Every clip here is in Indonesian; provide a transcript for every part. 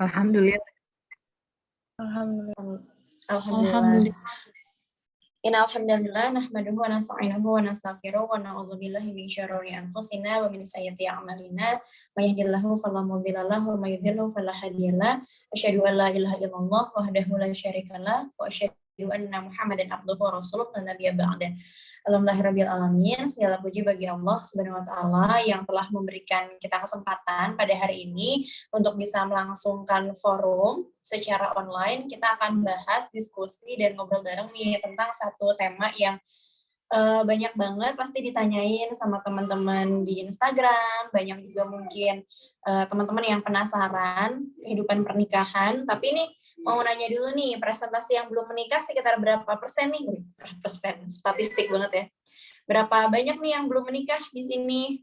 Alhamdulillah. Alhamdulillah. Innal hamdalillah nahmaduhu wa nasta'inuhu wa nastaghfiruh wa na'udzu billahi min syururi anfusina wa min sayyiati a'malina. May yahdihillahu fala mudilla lahu wa may yudhlil fala hadiya lahu. Asyhadu an la ilaha illallah wahdahu la syarikalah wa asyhadu anna Muhammadan abduhu wa rasuluh la nabiyya ba'da. Alhamdulillahirabbil alamin. Segala puji bagi Allah Subhanahu wa taala yang telah memberikan kita kesempatan pada hari ini untuk bisa melangsungkan forum secara online. Kita akan bahas, diskusi, dan ngobrol bareng nih tentang satu tema yang banyak banget pasti ditanyain sama teman-teman di Instagram, banyak juga mungkin teman-teman yang penasaran kehidupan pernikahan. Tapi ini mau nanya dulu nih, presentasi yang belum menikah sekitar berapa persen nih? Berapa persen? Statistik banget ya. Berapa banyak nih yang belum menikah di sini?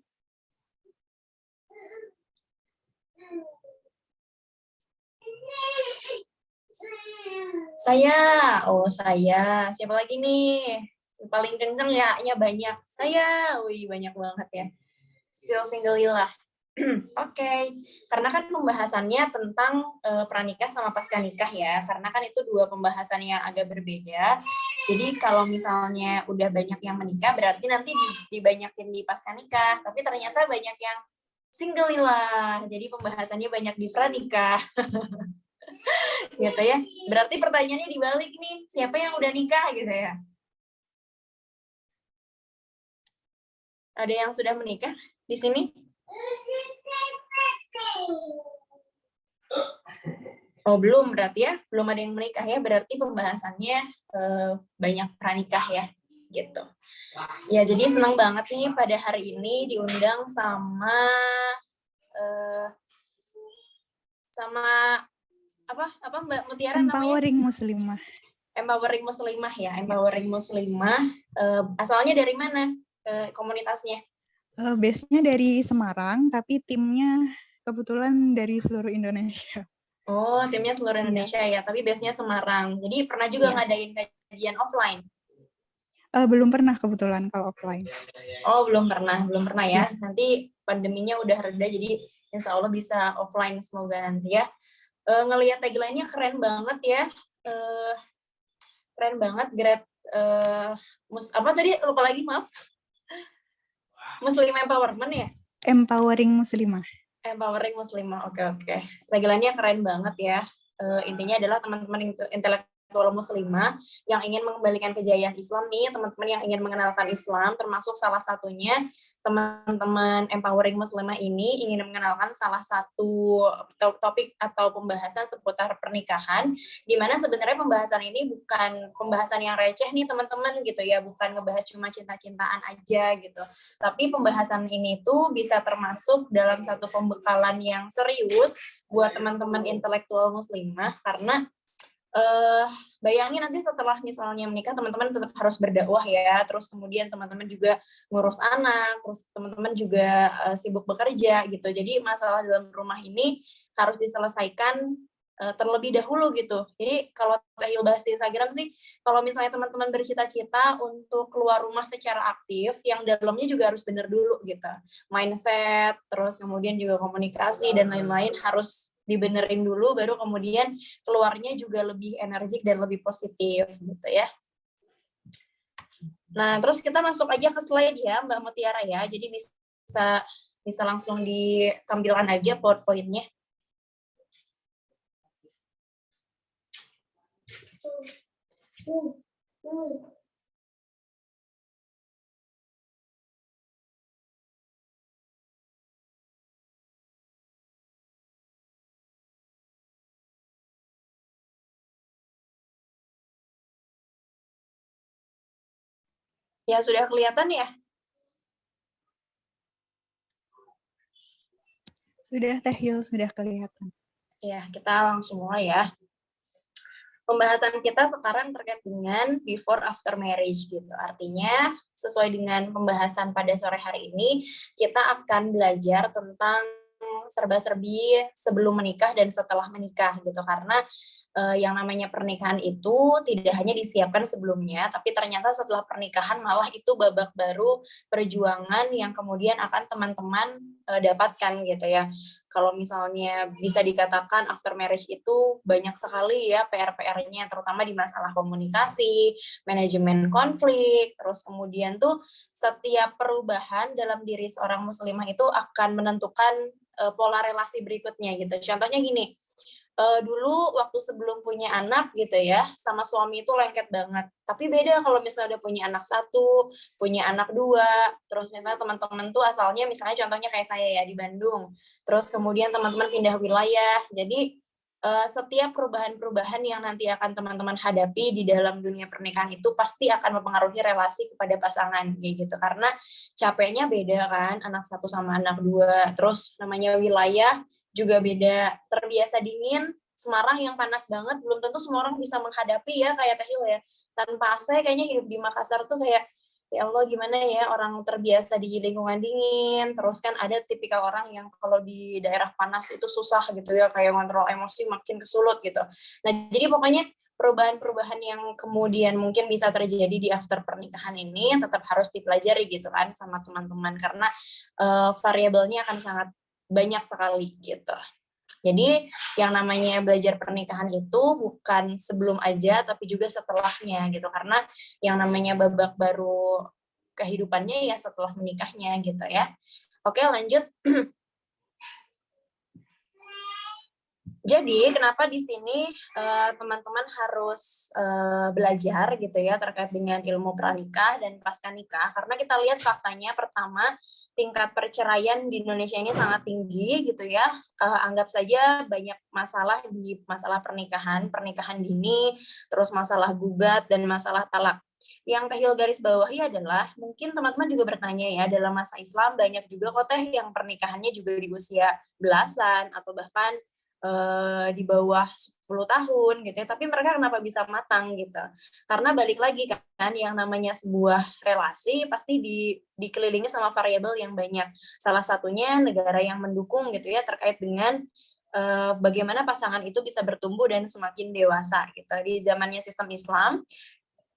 Saya. Siapa lagi nih? Paling kenceng ya banyak. Saya. Wih, banyak banget ya. Still single-ilah. Oke. Karena kan pembahasannya tentang pranikah sama pasca nikah ya. Karena kan itu dua pembahasan yang agak berbeda. Jadi kalau misalnya udah banyak yang menikah, berarti nanti dibanyakin di pasca nikah. Tapi ternyata banyak yang single-ilah. Jadi pembahasannya banyak di pranikah. Gitu ya. Berarti pertanyaannya dibalik nih, siapa yang udah nikah gitu ya? Ada yang sudah menikah di sini? Oh, belum berarti ya? Belum ada yang menikah ya, berarti pembahasannya banyak pranikah ya, gitu. Ya, jadi senang banget nih pada hari ini diundang sama apa Mbak Mutiara Empowering namanya? Muslimah. Empowering Muslimah ya, Empowering Muslimah. Asalnya dari mana komunitasnya? Base-nya dari Semarang, tapi timnya kebetulan dari seluruh Indonesia. Oh, timnya seluruh Indonesia ya, tapi base-nya Semarang. Jadi pernah juga ngadain kajian offline? Belum pernah kebetulan kalau offline. Oh, belum pernah ya. Nanti pandeminya udah reda, jadi insya Allah bisa offline semoga nanti ya. Ngelihat tagline-nya keren banget ya. Keren banget, grade apa tadi lupa lagi, maaf. Muslim Empowerment ya? Empowering Muslimah. Empowering Muslimah, oke. Tagline-nya keren banget ya. Intinya adalah teman-teman intelektual Muslimah yang ingin mengembalikan kejayaan Islam nih, teman-teman yang ingin mengenalkan Islam, termasuk salah satunya teman-teman Empowering Muslimah ini ingin mengenalkan salah satu topik atau pembahasan seputar pernikahan, di mana sebenarnya pembahasan ini bukan pembahasan yang receh nih teman-teman gitu ya, bukan ngebahas cuma cinta-cintaan aja gitu, tapi pembahasan ini tuh bisa termasuk dalam satu pembekalan yang serius buat teman-teman intelektual Muslimah, karena bayangin nanti setelah misalnya menikah teman-teman tetap harus berdakwah ya, terus kemudian teman-teman juga ngurus anak, terus teman-teman juga sibuk bekerja gitu. Jadi masalah dalam rumah ini harus diselesaikan terlebih dahulu gitu. Jadi kalau Tehil bahas di Instagram sih, kalau misalnya teman-teman bercita-cita untuk keluar rumah secara aktif, yang dalamnya juga harus benar dulu gitu. Mindset, terus kemudian juga komunikasi dan lain-lain harus dibenerin dulu, baru kemudian keluarnya juga lebih energik dan lebih positif gitu ya. Nah, terus kita masuk aja ke slide ya Mbak Mutiara ya. Jadi bisa langsung ditampilkan aja PowerPoint-nya. Ya, sudah kelihatan ya? Sudah Tehil, sudah kelihatan. Ya, kita langsung mulai ya. Pembahasan kita sekarang terkait dengan before after marriage gitu. Artinya, sesuai dengan pembahasan pada sore hari ini, kita akan belajar tentang serba-serbi sebelum menikah dan setelah menikah gitu. Karena yang namanya pernikahan itu tidak hanya disiapkan sebelumnya, tapi ternyata setelah pernikahan malah itu babak baru perjuangan yang kemudian akan teman-teman dapatkan gitu ya. Kalau misalnya bisa dikatakan after marriage itu banyak sekali ya PR-PR-nya, terutama di masalah komunikasi, manajemen konflik, terus kemudian tuh setiap perubahan dalam diri seorang muslimah itu akan menentukan pola relasi berikutnya gitu. Contohnya gini, dulu waktu sebelum punya anak gitu ya, sama suami itu lengket banget. Tapi beda kalau misalnya udah punya anak satu, punya anak dua, terus misalnya teman-teman tuh asalnya misalnya contohnya kayak saya ya di Bandung, terus kemudian teman-teman pindah wilayah. Jadi setiap perubahan-perubahan yang nanti akan teman-teman hadapi di dalam dunia pernikahan itu pasti akan mempengaruhi relasi kepada pasangan kayak gitu. Karena capeknya beda kan, anak satu sama anak dua, terus namanya wilayah juga beda, terbiasa dingin, Semarang yang panas banget, belum tentu semua orang bisa menghadapi ya, kayak Teh Hil ya. Tanpa AC kayaknya hidup di Makassar tuh kayak, ya Allah gimana ya, orang terbiasa di lingkungan dingin, terus kan ada tipikal orang yang kalau di daerah panas itu susah gitu ya, kayak ngontrol emosi makin kesulut gitu. Nah, jadi pokoknya perubahan-perubahan yang kemudian mungkin bisa terjadi di after pernikahan ini tetap harus dipelajari gitu kan sama teman-teman, karena variabelnya akan sangat banyak sekali gitu. Jadi yang namanya belajar pernikahan itu bukan sebelum aja, tapi juga setelahnya gitu. Karena yang namanya babak baru kehidupannya ya setelah menikahnya gitu ya. Oke, lanjut. Jadi kenapa di sini teman-teman harus belajar gitu ya terkait dengan ilmu pranikah dan pasca nikah, karena kita lihat faktanya, pertama, tingkat perceraian di Indonesia ini sangat tinggi gitu ya. Anggap saja banyak masalah di masalah pernikahan dini, terus masalah gugat dan masalah talak. Yang Teh Hil garis bawahi adalah, mungkin teman-teman juga bertanya ya, dalam masa Islam banyak juga kok Teh yang pernikahannya juga di usia belasan atau bahkan di bawah 10 tahun gitu ya, tapi mereka kenapa bisa matang gitu. Karena balik lagi kan, yang namanya sebuah relasi pasti dikelilingi sama variabel yang banyak. Salah satunya negara yang mendukung gitu ya, terkait dengan bagaimana pasangan itu bisa bertumbuh dan semakin dewasa gitu. Di zamannya sistem Islam,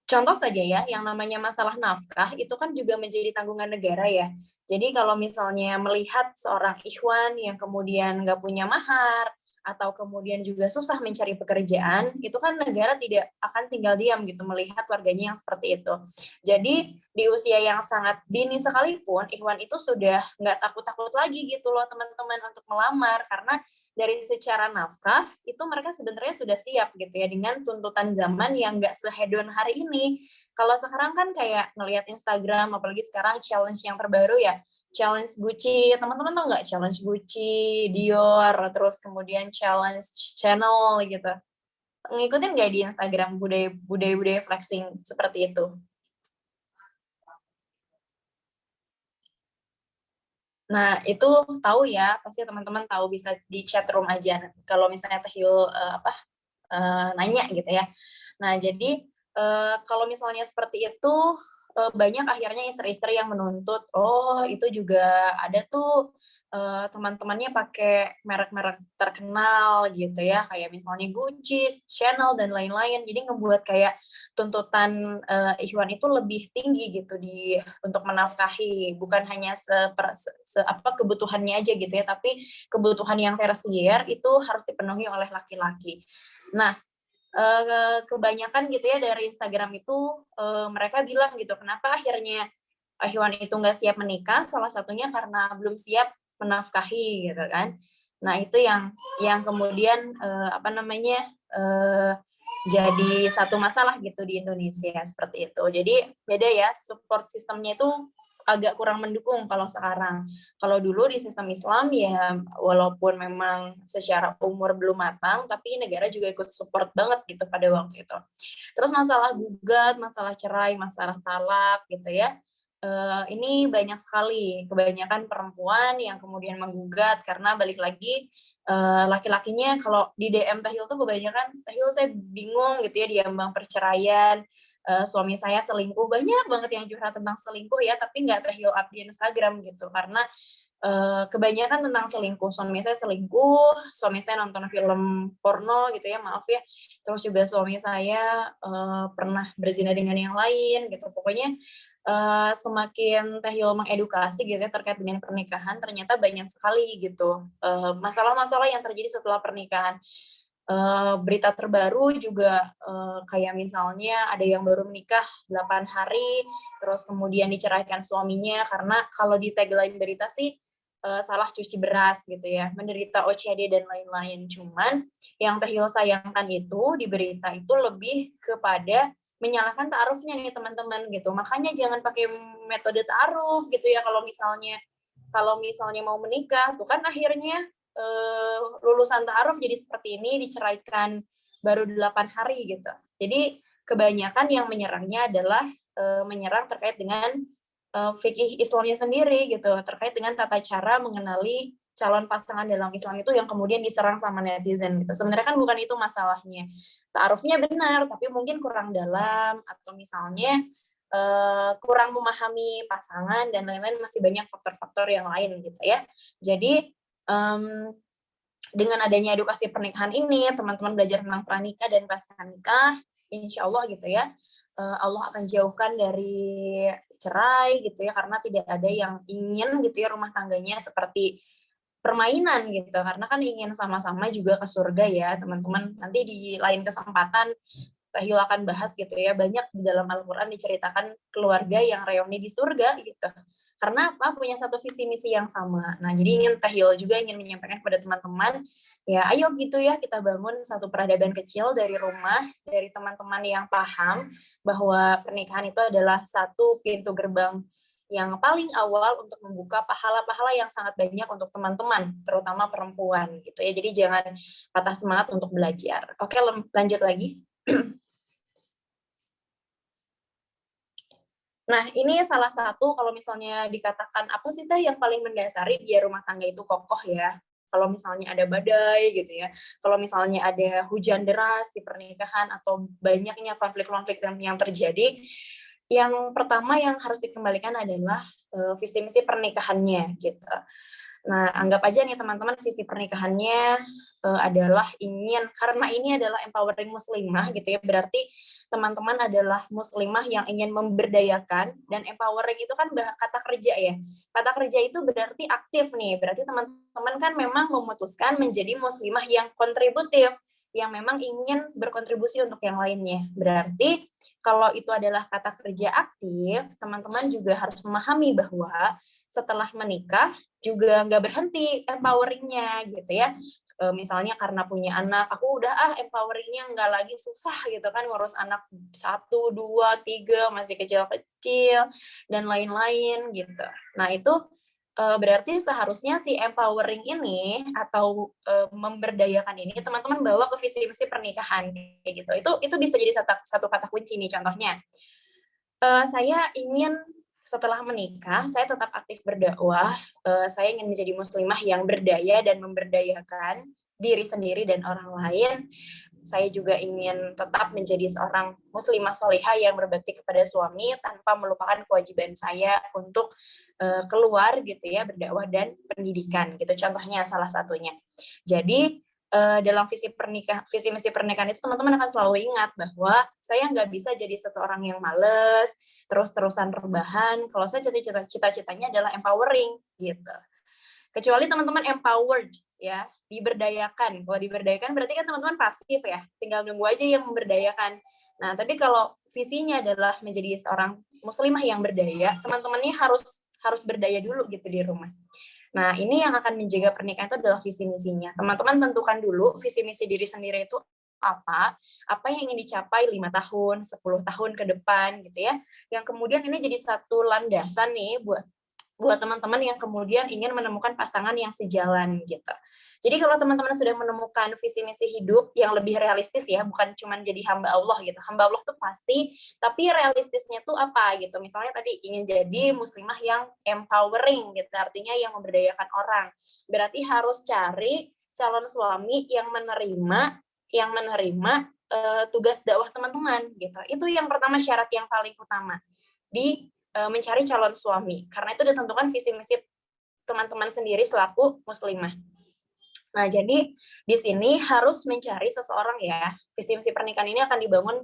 contoh saja ya, yang namanya masalah nafkah itu kan juga menjadi tanggungan negara ya. Jadi kalau misalnya melihat seorang ikhwan yang kemudian nggak punya mahar, atau kemudian juga susah mencari pekerjaan, itu kan negara tidak akan tinggal diam gitu melihat warganya yang seperti itu. Jadi di usia yang sangat dini sekalipun, ikhwan itu sudah nggak takut-takut lagi gitu loh teman-teman untuk melamar, karena dari secara nafkah itu mereka sebenarnya sudah siap gitu ya dengan tuntutan zaman yang nggak sehedon hari ini. Kalau sekarang kan kayak ngelihat Instagram, apalagi sekarang challenge yang terbaru ya, challenge Gucci, teman-teman tau nggak challenge Gucci, Dior, terus kemudian challenge Chanel gitu. Ngikutin nggak di Instagram budaya flexing seperti itu? Nah, itu tahu ya, pasti teman-teman tahu, bisa di chat room aja. Kalau misalnya Teh Yul nanya gitu ya. Nah, jadi kalau misalnya seperti itu, banyak akhirnya istri-istri yang menuntut, oh itu juga ada tuh teman-temannya pakai merek-merek terkenal gitu ya, kayak misalnya Gucci, Chanel, dan lain-lain. Jadi ngebuat kayak tuntutan ikhwan itu lebih tinggi gitu untuk menafkahi, bukan hanya kebutuhannya aja gitu ya, tapi kebutuhan yang tersier itu harus dipenuhi oleh laki-laki. Nah, kebanyakan gitu ya dari Instagram itu mereka bilang gitu, kenapa akhirnya Ikhwan itu nggak siap menikah, salah satunya karena belum siap menafkahi gitu kan. Nah, itu yang kemudian jadi satu masalah gitu di Indonesia seperti itu. Jadi beda ya, support sistemnya itu agak kurang mendukung kalau sekarang. Kalau dulu di sistem Islam ya walaupun memang secara umur belum matang, tapi negara juga ikut support banget gitu pada waktu itu. Terus masalah gugat, masalah cerai, masalah talak gitu ya. Ini banyak sekali, kebanyakan perempuan yang kemudian menggugat karena balik lagi laki-lakinya kalau di DM Tahil tuh kebanyakan, Tahil saya bingung gitu ya diambang perceraian, suami saya selingkuh, banyak banget yang curhat tentang selingkuh ya, tapi nggak Tahil up di Instagram gitu, karena kebanyakan tentang selingkuh. Suami saya nonton film porno gitu ya, maaf ya. Terus juga suami saya pernah berzina dengan yang lain gitu. Pokoknya semakin Teh Yul mengedukasi gitu ya terkait dengan pernikahan, ternyata banyak sekali gitu masalah-masalah yang terjadi setelah pernikahan. Berita terbaru juga kayak misalnya ada yang baru menikah 8 hari, terus kemudian diceraikan suaminya karena kalau di tagline berita sih salah cuci beras gitu ya, menderita OCD dan lain-lain. Cuman yang Teh Yul sayangkan itu di berita itu lebih kepada menyalahkan ta'arufnya nih teman-teman gitu. Makanya jangan pakai metode ta'aruf gitu ya kalau misalnya mau menikah tuh kan akhirnya lulusan ta'aruf jadi seperti ini, diceraikan baru 8 hari gitu. Jadi kebanyakan yang menyerangnya adalah menyerang terkait dengan fikih Islamnya sendiri gitu, terkait dengan tata cara mengenali calon pasangan dalam Islam itu yang kemudian diserang sama netizen gitu. Sebenarnya kan bukan itu masalahnya. Ta'arufnya benar, tapi mungkin kurang dalam atau misalnya kurang memahami pasangan dan lain-lain, masih banyak faktor-faktor yang lain gitu ya. Jadi dengan adanya edukasi pernikahan ini, teman-teman belajar tentang pranikah dan pasca nikah, insya Allah gitu ya, Allah akan jauhkan dari cerai gitu ya, karena tidak ada yang ingin gitu ya rumah tangganya seperti permainan gitu, karena kan ingin sama-sama juga ke surga ya teman-teman. Nanti di lain kesempatan Teh Yul akan bahas gitu ya, banyak di dalam Al-Quran diceritakan keluarga yang reuni di surga gitu. Karena apa? Punya satu visi misi yang sama. Nah, jadi ingin Teh Yul juga ingin menyampaikan kepada teman-teman, ya ayo gitu ya kita bangun satu peradaban kecil dari rumah, dari teman-teman yang paham bahwa pernikahan itu adalah satu pintu gerbang yang paling awal untuk membuka pahala-pahala yang sangat banyak untuk teman-teman, terutama perempuan gitu ya. Jadi jangan patah semangat untuk belajar. Oke, lanjut lagi. Nah, ini salah satu kalau misalnya dikatakan apa sih Teh yang paling mendasari biar rumah tangga itu kokoh ya. Kalau misalnya ada badai gitu ya, kalau misalnya ada hujan deras di pernikahan atau banyaknya konflik-konflik yang terjadi, yang pertama yang harus dikembalikan adalah visi misi pernikahannya gitu. Nah, anggap aja nih teman-teman visi pernikahannya adalah karena ini adalah empowering muslimah gitu ya, berarti teman-teman adalah muslimah yang ingin memberdayakan, dan empowering itu kan kata kerja ya. Kata kerja itu berarti aktif nih, berarti teman-teman kan memang memutuskan menjadi muslimah yang kontributif, yang memang ingin berkontribusi untuk yang lainnya. Berarti kalau itu adalah kata kerja aktif, teman-teman juga harus memahami bahwa setelah menikah juga nggak berhenti empoweringnya gitu ya. Misalnya karena punya anak, aku udah empoweringnya nggak lagi susah gitu kan ngurus anak 1, 2, 3 masih kecil-kecil dan lain-lain gitu. Nah itu berarti seharusnya si empowering ini atau memberdayakan ini teman-teman bawa ke visi misi pernikahan kayak gitu. Itu bisa jadi satu kata kunci nih, contohnya. Saya ingin setelah menikah, saya tetap aktif berdakwah, saya ingin menjadi muslimah yang berdaya dan memberdayakan diri sendiri dan orang lain. Saya juga ingin tetap menjadi seorang muslimah solihah yang berbakti kepada suami tanpa melupakan kewajiban saya untuk keluar gitu ya, berdakwah dan pendidikan gitu. Contohnya salah satunya. Jadi dalam visi misi pernikahan itu teman-teman akan selalu ingat bahwa saya nggak bisa jadi seseorang yang males, terus-terusan rebahan. Kalau saya cita-citanya adalah empowering gitu. Kecuali teman-teman empowered ya, diberdayakan. Kalau diberdayakan berarti kan teman-teman pasif ya, tinggal nunggu aja yang memberdayakan. Nah, tapi kalau visinya adalah menjadi seorang muslimah yang berdaya, teman-temannya harus berdaya dulu gitu di rumah. Nah, ini yang akan menjaga pernikahan itu adalah visi misinya. Teman-teman tentukan dulu visi misi diri sendiri itu apa yang ingin dicapai 5 tahun, 10 tahun ke depan gitu ya. Yang kemudian ini jadi satu landasan nih buat teman-teman yang kemudian ingin menemukan pasangan yang sejalan gitu. Jadi kalau teman-teman sudah menemukan visi misi hidup yang lebih realistis ya, bukan cuma jadi hamba Allah gitu. Hamba Allah tuh pasti, tapi realistisnya tuh apa gitu. Misalnya tadi ingin jadi muslimah yang empowering gitu, artinya yang memberdayakan orang. Berarti harus cari calon suami yang menerima tugas dakwah teman-teman gitu. Itu yang pertama, syarat yang paling utama di mencari calon suami, karena itu ditentukan visi misi teman-teman sendiri selaku muslimah. Nah, jadi di sini harus mencari seseorang ya. Visi misi pernikahan ini akan dibangun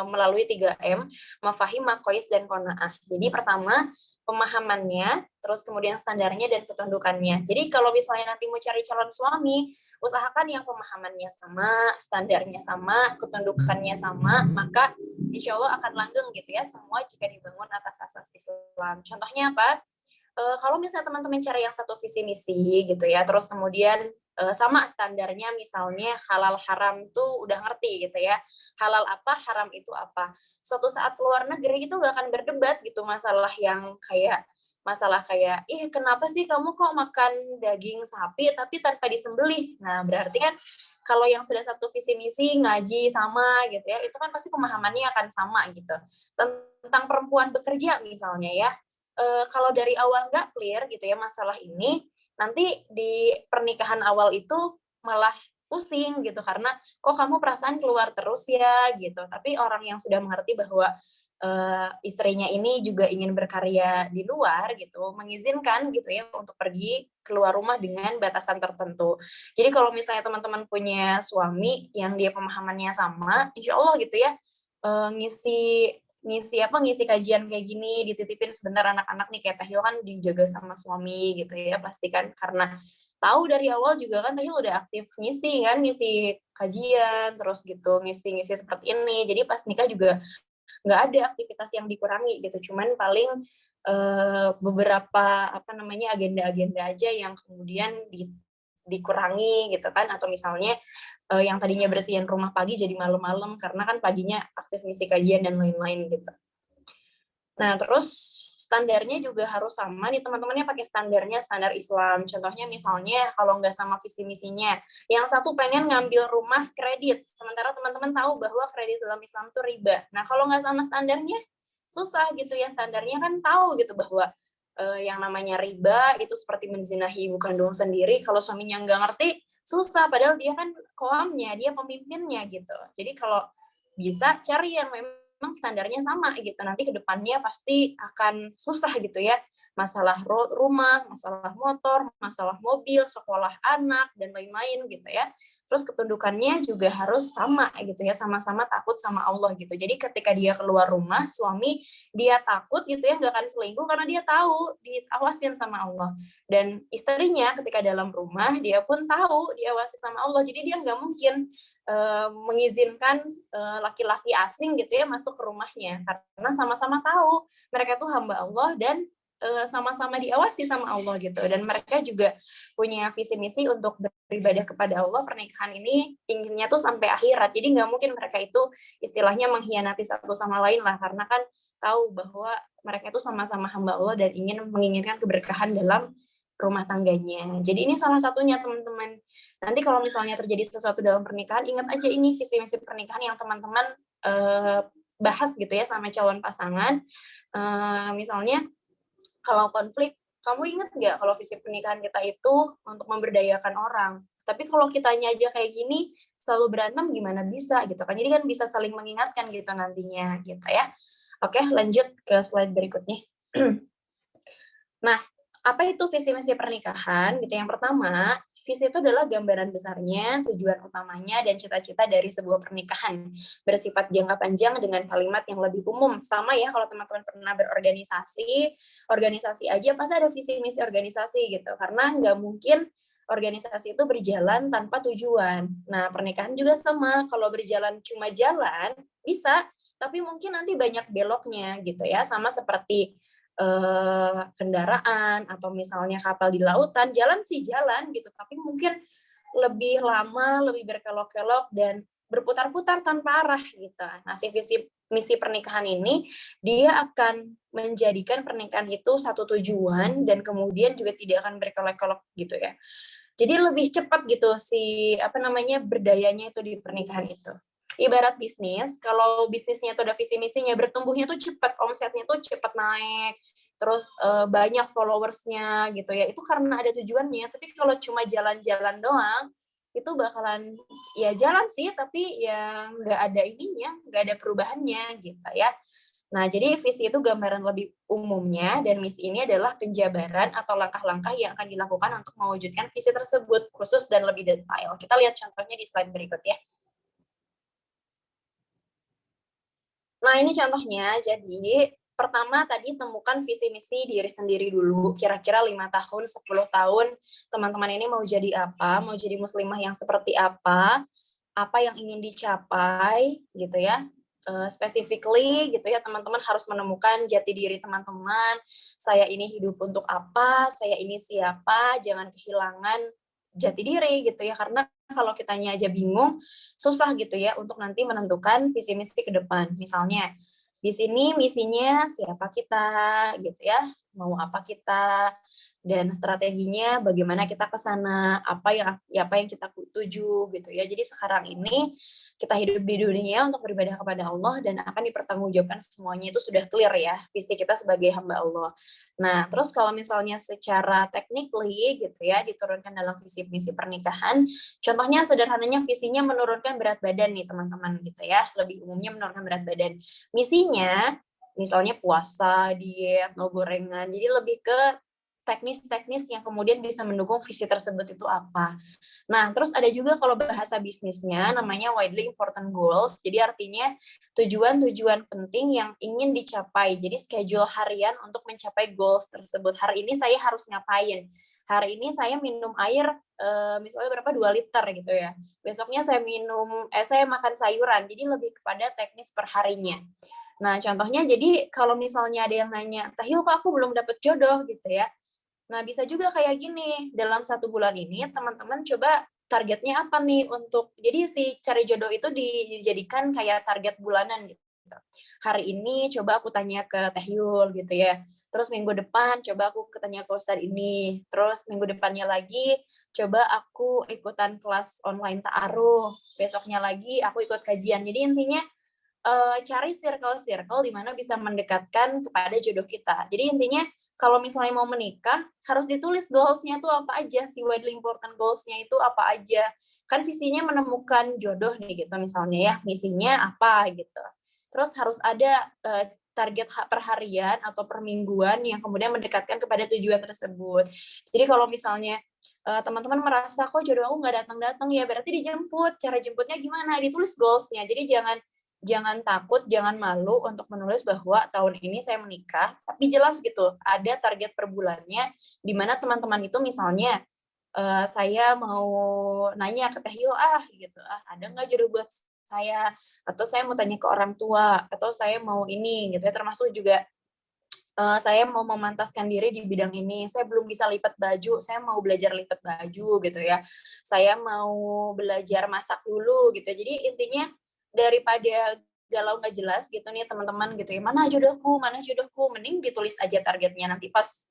melalui 3M, mafahim, makois, dan qanaah. Jadi pertama, pemahamannya, terus kemudian standarnya dan ketundukannya. Jadi kalau misalnya nanti mau cari calon suami, usahakan yang pemahamannya sama, standarnya sama, ketundukannya sama, maka insya Allah akan langgeng gitu ya, semua jika dibangun atas asas Islam. Contohnya apa? Kalau misalnya teman-teman cari yang satu visi misi gitu ya, terus kemudian sama standarnya, misalnya halal haram tuh udah ngerti gitu ya, halal apa, haram itu apa. Suatu saat keluar negeri itu nggak akan berdebat gitu masalah kayak kenapa sih kamu kok makan daging sapi tapi tanpa disembelih. Nah, berarti kan kalau yang sudah satu visi misi ngaji sama gitu ya, itu kan pasti pemahamannya akan sama gitu. Tentang perempuan bekerja misalnya ya, kalau dari awal nggak clear gitu ya masalah ini, nanti di pernikahan awal itu malah pusing gitu, karena kok kamu perasaan keluar terus ya gitu. Tapi orang yang sudah mengerti bahwa istrinya ini juga ingin berkarya di luar gitu, mengizinkan gitu ya untuk pergi keluar rumah dengan batasan tertentu. Jadi kalau misalnya teman-teman punya suami yang dia pemahamannya sama, insya Allah gitu ya, ngisi ngisi kajian kayak gini, dititipin sebentar anak-anak nih, kayak Tahil kan dijaga sama suami gitu ya, pasti kan, karena tahu dari awal juga kan Tahil udah aktif ngisi kajian, terus gitu, ngisi seperti ini, jadi pas nikah juga nggak ada aktivitas yang dikurangi gitu, cuman paling beberapa agenda-agenda aja yang kemudian dikurangi gitu kan, atau misalnya yang tadinya bersihin rumah pagi jadi malam-malam karena kan paginya aktif ngisi kajian dan lain-lain gitu. Nah, terus standarnya juga harus sama nih, teman-temannya pakai standar Islam. Contohnya misalnya kalau nggak sama visi misinya, yang satu pengen ngambil rumah kredit, sementara teman-teman tahu bahwa kredit dalam Islam itu riba. Nah, kalau nggak sama standarnya, susah gitu ya. Standarnya kan tahu gitu bahwa yang namanya riba itu seperti menzinahi ibu kandung sendiri. Kalau suaminya nggak ngerti, susah. Padahal dia kan koamnya, dia pemimpinnya gitu. Jadi kalau bisa cari yang memang standarnya sama gitu. Nanti ke depannya pasti akan susah gitu ya. Masalah rumah, masalah motor, masalah mobil, sekolah anak, dan lain-lain gitu ya. Terus ketundukannya juga harus sama gitu ya, sama-sama takut sama Allah gitu. Jadi ketika dia keluar rumah, suami dia takut gitu ya, nggak akan selingkuh karena dia tahu diawasin sama Allah. Dan istrinya ketika dalam rumah, dia pun tahu diawasi sama Allah. Jadi dia nggak mungkin mengizinkan laki-laki asing gitu ya masuk ke rumahnya, karena sama-sama tahu mereka tuh hamba Allah dan sama-sama diawasi sama Allah gitu. Dan mereka juga punya visi misi untuk beribadah kepada Allah. Pernikahan ini inginnya tuh sampai akhirat, jadi nggak mungkin mereka itu istilahnya mengkhianati satu sama lain lah, karena kan tahu bahwa mereka itu sama-sama hamba Allah dan menginginkan keberkahan dalam rumah tangganya. Jadi ini salah satunya teman-teman. Nanti kalau misalnya terjadi sesuatu dalam pernikahan, ingat aja ini visi misi pernikahan yang teman-teman bahas gitu ya sama calon pasangan. Misalnya kalau konflik, kamu ingat nggak kalau visi pernikahan kita itu untuk memberdayakan orang. Tapi kalau kitanya aja kayak gini, selalu berantem, gimana bisa gitu kan. Jadi kan bisa saling mengingatkan gitu nantinya gitu ya. Oke, lanjut ke slide berikutnya. Nah, apa itu visi misi pernikahan gitu? Yang pertama, visi itu adalah gambaran besarnya, tujuan utamanya, dan cita-cita dari sebuah pernikahan. Bersifat jangka panjang dengan kalimat yang lebih umum. Sama ya kalau teman-teman pernah berorganisasi, organisasi aja pasti ada visi misi organisasi gitu. Karena nggak mungkin organisasi itu berjalan tanpa tujuan. Nah, pernikahan juga sama. Kalau berjalan cuma jalan, bisa, tapi mungkin nanti banyak beloknya gitu ya. Sama seperti kendaraan atau misalnya kapal di lautan, jalan sih jalan gitu, tapi mungkin lebih lama, lebih berkelok-kelok dan berputar-putar tanpa arah gitu. Nah, si visi misi pernikahan ini dia akan menjadikan pernikahan itu satu tujuan dan kemudian juga tidak akan berkelok-kelok gitu ya. Jadi lebih cepat gitu berdayanya itu di pernikahan itu. Ibarat bisnis, kalau bisnisnya itu ada visi misinya, bertumbuhnya tuh cepat, omsetnya tuh cepat naik, terus banyak followersnya gitu ya, itu karena ada tujuannya. Tapi kalau cuma jalan-jalan doang, itu bakalan ya jalan sih, tapi ya nggak ada ininya, nggak ada perubahannya gitu ya. Nah, jadi visi itu gambaran lebih umumnya, dan misi ini adalah penjabaran atau langkah-langkah yang akan dilakukan untuk mewujudkan visi tersebut, khusus dan lebih detail. Kita lihat contohnya di slide berikut ya. Nah, ini contohnya. Jadi, pertama tadi temukan visi misi diri sendiri dulu. Kira-kira 5 tahun, 10 tahun, teman-teman ini mau jadi apa? Mau jadi muslimah yang seperti apa yang ingin dicapai, gitu ya. Specifically, gitu ya, teman-teman harus menemukan jati diri teman-teman. Saya ini hidup untuk apa? Saya ini siapa? Jangan kehilangan jati diri, gitu ya. Karena kalau kitanya aja bingung, susah gitu ya untuk nanti menentukan visi misi ke depan. Misalnya, di sini misinya siapa kita gitu ya, mau apa kita, dan strateginya bagaimana kita ke sana, apa yang kita tuju gitu ya. Jadi sekarang ini kita hidup di dunia untuk beribadah kepada Allah, dan akan dipertanggungjawabkan semuanya itu sudah clear ya, visi kita sebagai hamba Allah. Nah, terus kalau misalnya secara technically gitu ya, diturunkan dalam visi misi pernikahan, contohnya sederhananya visinya menurunkan berat badan nih teman-teman gitu ya, lebih umumnya menurunkan berat badan. Misinya misalnya puasa, diet, no gorengan, jadi lebih ke teknis-teknis yang kemudian bisa mendukung visi tersebut itu apa. Nah, terus ada juga kalau bahasa bisnisnya namanya widely important goals, jadi artinya tujuan-tujuan penting yang ingin dicapai, jadi schedule harian untuk mencapai goals tersebut. Hari ini saya harus ngapain? Hari ini saya minum air misalnya berapa 2 liter gitu ya. Besoknya saya makan sayuran. Jadi lebih kepada teknis perharinya. Nah, contohnya jadi kalau misalnya ada yang nanya, "Tahil kok aku belum dapet jodoh?" gitu ya. Nah, bisa juga kayak gini, dalam 1 bulan ini teman-teman coba targetnya apa nih untuk jadi si cari jodoh itu dijadikan kayak target bulanan gitu. Hari ini coba aku tanya ke Teh Yul gitu ya. Terus minggu depan coba aku tanya ke Ustadz ini. Terus minggu depannya lagi coba aku ikutan kelas online ta'aruf. Besoknya lagi aku ikut kajian. Jadi intinya cari circle-circle di mana bisa mendekatkan kepada jodoh kita. Jadi intinya kalau misalnya mau menikah, harus ditulis goals-nya tuh apa aja, si widely important goals-nya itu apa aja. Kan visinya menemukan jodoh nih gitu misalnya ya, misinya apa gitu. Terus harus ada target per harian atau per mingguan yang kemudian mendekatkan kepada tujuan tersebut. Jadi kalau misalnya teman-teman merasa kok jodoh aku nggak datang-datang, ya berarti dijemput. Cara jemputnya gimana? Ditulis goals-nya. Jadi jangan takut, jangan malu untuk menulis bahwa tahun ini saya menikah, tapi jelas gitu, ada target per bulannya, di mana teman-teman itu misalnya, saya mau nanya ke Teh Yul, gitu, ada nggak jodoh buat saya? Atau saya mau tanya ke orang tua, atau saya mau ini, gitu ya, termasuk juga, saya mau memantaskan diri di bidang ini, saya belum bisa lipat baju, saya mau belajar lipat baju, gitu ya. Saya mau belajar masak dulu, gitu. Jadi intinya daripada galau nggak jelas gitu nih teman-teman gitu ya, mana jodohku, mending ditulis aja targetnya, nanti pas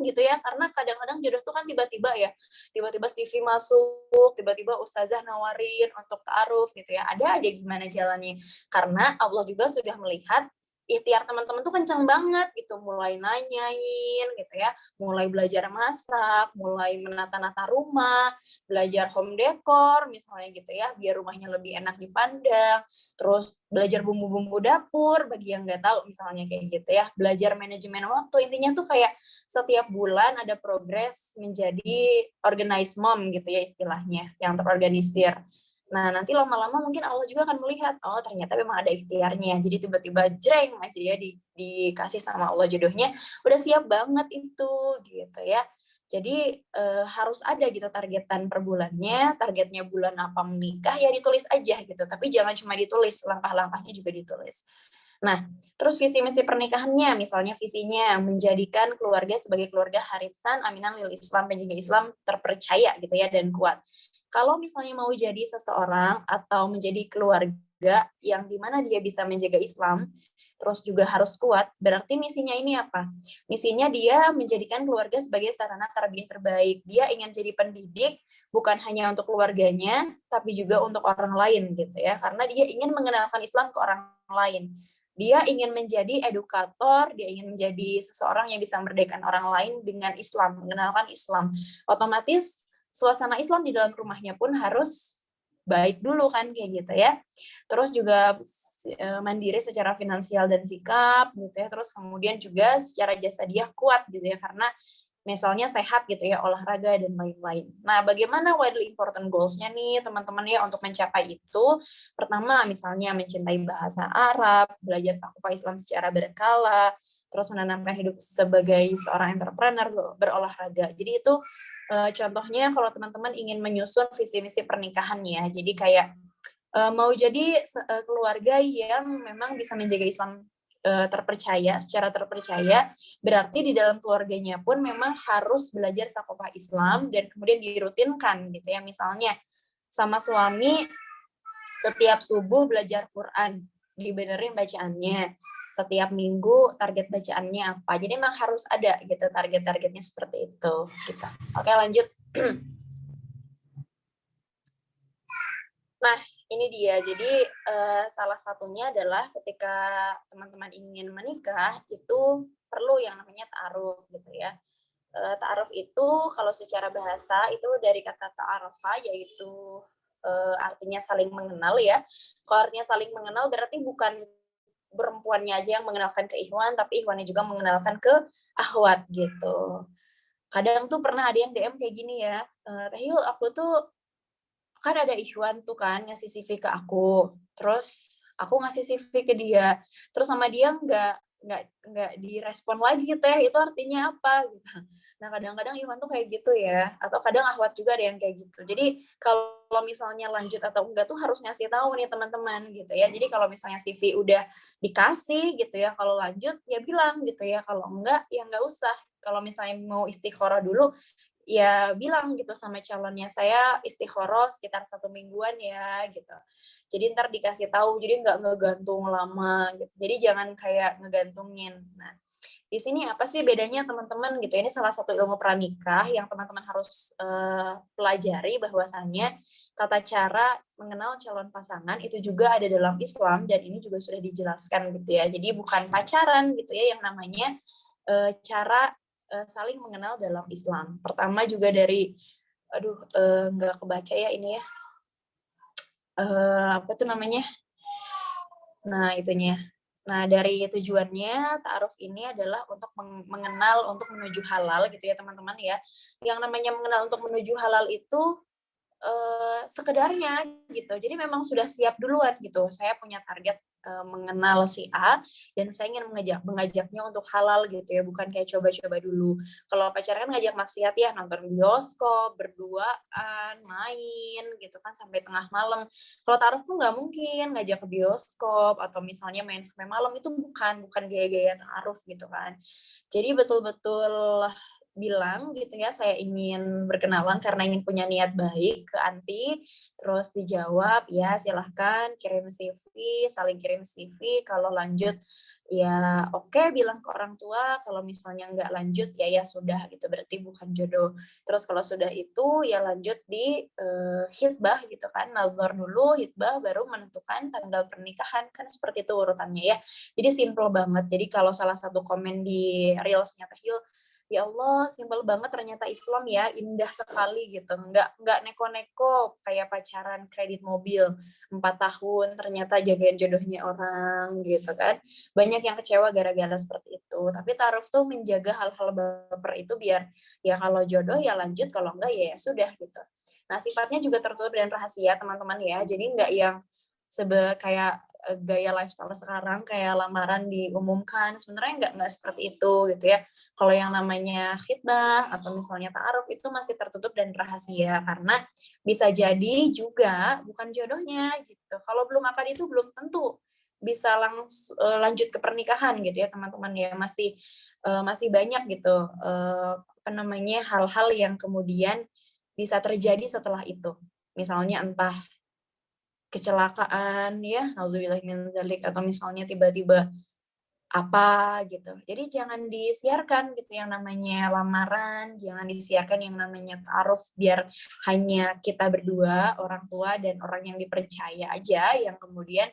gitu ya, karena kadang-kadang jodoh tuh kan tiba-tiba ya, tiba-tiba CV masuk, tiba-tiba ustazah nawarin untuk ta'aruf gitu ya, ada aja gimana jalannya. Karena Allah juga sudah melihat ikhtiar teman-teman tuh kencang banget gitu, mulai nanyain gitu ya, mulai belajar masak, mulai menata-nata rumah, belajar home decor misalnya gitu ya, biar rumahnya lebih enak dipandang, terus belajar bumbu-bumbu dapur bagi yang nggak tahu misalnya kayak gitu ya, belajar manajemen waktu, intinya tuh kayak setiap bulan ada progres menjadi organized mom gitu ya istilahnya, yang terorganisir. Nah, nanti lama-lama mungkin Allah juga akan melihat, oh ternyata memang ada ikhtiarnya. Jadi tiba-tiba jreng aja ya dikasih sama Allah jodohnya, udah siap banget itu gitu ya. Jadi harus ada gitu targetan per bulannya, targetnya bulan apa menikah ya ditulis aja gitu. Tapi jangan cuma ditulis, langkah-langkahnya juga ditulis. Nah, terus visi misi pernikahannya, misalnya visinya menjadikan keluarga sebagai keluarga harisan, aminan lil Islam, penjaga Islam terpercaya gitu ya dan kuat. Kalau misalnya mau jadi seseorang atau menjadi keluarga yang dimana dia bisa menjaga Islam, terus juga harus kuat, berarti misinya ini apa? Misinya dia menjadikan keluarga sebagai sarana tarbiyah terbaik. Dia ingin jadi pendidik bukan hanya untuk keluarganya, tapi juga untuk orang lain gitu ya, karena dia ingin mengenalkan Islam ke orang lain. Dia ingin menjadi edukator, dia ingin menjadi seseorang yang bisa memerdekakan orang lain dengan Islam, mengenalkan Islam. Otomatis suasana Islam di dalam rumahnya pun harus baik dulu kan kayak gitu ya. Terus juga mandiri secara finansial dan sikap gitu ya, terus kemudian juga secara jasadiah kuat gitu ya, karena misalnya sehat gitu ya, olahraga dan lain-lain. Nah, bagaimana widely important goals-nya nih teman-teman ya untuk mencapai itu? Pertama, misalnya mencintai bahasa Arab, belajar sakufa Islam secara berkala, terus menanamkan hidup sebagai seorang entrepreneur, berolahraga. Jadi itu contohnya kalau teman-teman ingin menyusun visi misi pernikahan ya. Jadi kayak mau jadi keluarga yang memang bisa menjaga Islam terpercaya, secara terpercaya, berarti di dalam keluarganya pun memang harus belajar sakofa Islam dan kemudian dirutinkan gitu ya. Misalnya sama suami setiap subuh belajar Quran, dibenerin bacaannya. Setiap minggu target bacaannya apa. Jadi memang harus ada gitu target-targetnya seperti itu gitu. Oke, lanjut. Nah, ini dia. Jadi salah satunya adalah ketika teman-teman ingin menikah itu perlu yang namanya ta'aruf gitu ya. Ta'aruf itu kalau secara bahasa itu dari kata ta'arafa, yaitu artinya saling mengenal ya. Kalau artinya saling mengenal berarti bukan perempuannya aja yang mengenalkan ke Ikhwan, tapi Ikhwannya juga mengenalkan ke akhwat gitu. Kadang tuh pernah ada yang DM kayak gini ya, Teh Yul, aku tuh kan ada Ikhwan tuh kan ngasih CV ke aku, terus aku ngasih CV ke dia, terus sama dia nggak direspon lagi Teh, itu artinya apa gitu. Nah kadang-kadang Ikhwan tuh kayak gitu ya, atau kadang akhwat juga ada yang kayak gitu. Jadi kalau misalnya lanjut atau enggak tuh harus ngasih tahu nih teman-teman gitu ya. Jadi kalau misalnya CV udah dikasih gitu ya, kalau lanjut ya bilang gitu ya, kalau enggak ya enggak usah. Kalau misalnya mau istikharah dulu ya bilang gitu sama calonnya, saya istikharah sekitar 1 mingguan ya gitu. Jadi ntar dikasih tahu, jadi nggak ngegantung lama gitu. Jadi jangan kayak ngegantungin. Nah, di sini apa sih bedanya teman-teman gitu? Ini salah satu ilmu pranikah yang teman-teman harus pelajari, bahwasannya tata cara mengenal calon pasangan itu juga ada dalam Islam dan ini juga sudah dijelaskan gitu ya. Jadi bukan pacaran gitu ya yang namanya cara saling mengenal dalam Islam. Pertama juga dari, aduh nggak kebaca ya ini ya, apa tuh namanya? Nah itunya. Nah dari tujuannya ta'aruf ini adalah untuk mengenal untuk menuju halal gitu ya teman-teman ya. Yang namanya mengenal untuk menuju halal itu sekedarnya gitu. Jadi memang sudah siap duluan gitu. Saya punya target mengenal si A dan saya ingin mengajaknya untuk halal gitu ya, bukan kayak coba-coba dulu. Kalau pacaran kan ngajak maksiat ya, nonton bioskop, berduaan, main gitu kan sampai tengah malam. Kalau ta'aruf tuh nggak mungkin ngajak ke bioskop atau misalnya main sampai malam, itu bukan gaya-gaya ta'aruf gitu kan. Jadi betul-betul bilang gitu ya, saya ingin berkenalan karena ingin punya niat baik ke anti, terus dijawab ya silahkan kirim CV, saling kirim CV, kalau lanjut ya oke, bilang ke orang tua, kalau misalnya nggak lanjut ya sudah gitu, berarti bukan jodoh. Terus kalau sudah itu ya lanjut di hitbah gitu kan, nazar dulu, hitbah, baru menentukan tanggal pernikahan, kan seperti itu urutannya ya. Jadi simple banget. Jadi kalau salah satu komen di reelsnya Teh Yul, ya Allah, simpel banget ternyata Islam ya, indah sekali gitu. Nggak neko-neko kayak pacaran kredit mobil 4 tahun, ternyata jagain jodohnya orang gitu kan. Banyak yang kecewa gara-gara seperti itu. Tapi ta'aruf tuh menjaga hal-hal baper itu biar ya kalau jodoh ya lanjut, kalau enggak ya sudah gitu. Nah, sifatnya juga tertutup dan rahasia teman-teman ya. Jadi nggak yang kayak gaya lifestyle sekarang kayak lamaran diumumkan, sebenarnya nggak seperti itu gitu ya. Kalau yang namanya khitbah atau misalnya ta'aruf itu masih tertutup dan rahasia karena bisa jadi juga bukan jodohnya gitu. Kalau belum akad itu belum tentu bisa lanjut ke pernikahan gitu ya teman-teman ya, masih banyak gitu apa namanya hal-hal yang kemudian bisa terjadi setelah itu. Misalnya entah kecelakaan ya, nauzubillah min dzalik, atau misalnya tiba-tiba apa gitu. Jadi jangan disiarkan gitu yang namanya lamaran, jangan disiarkan yang namanya ta'aruf, biar hanya kita berdua, orang tua dan orang yang dipercaya aja yang kemudian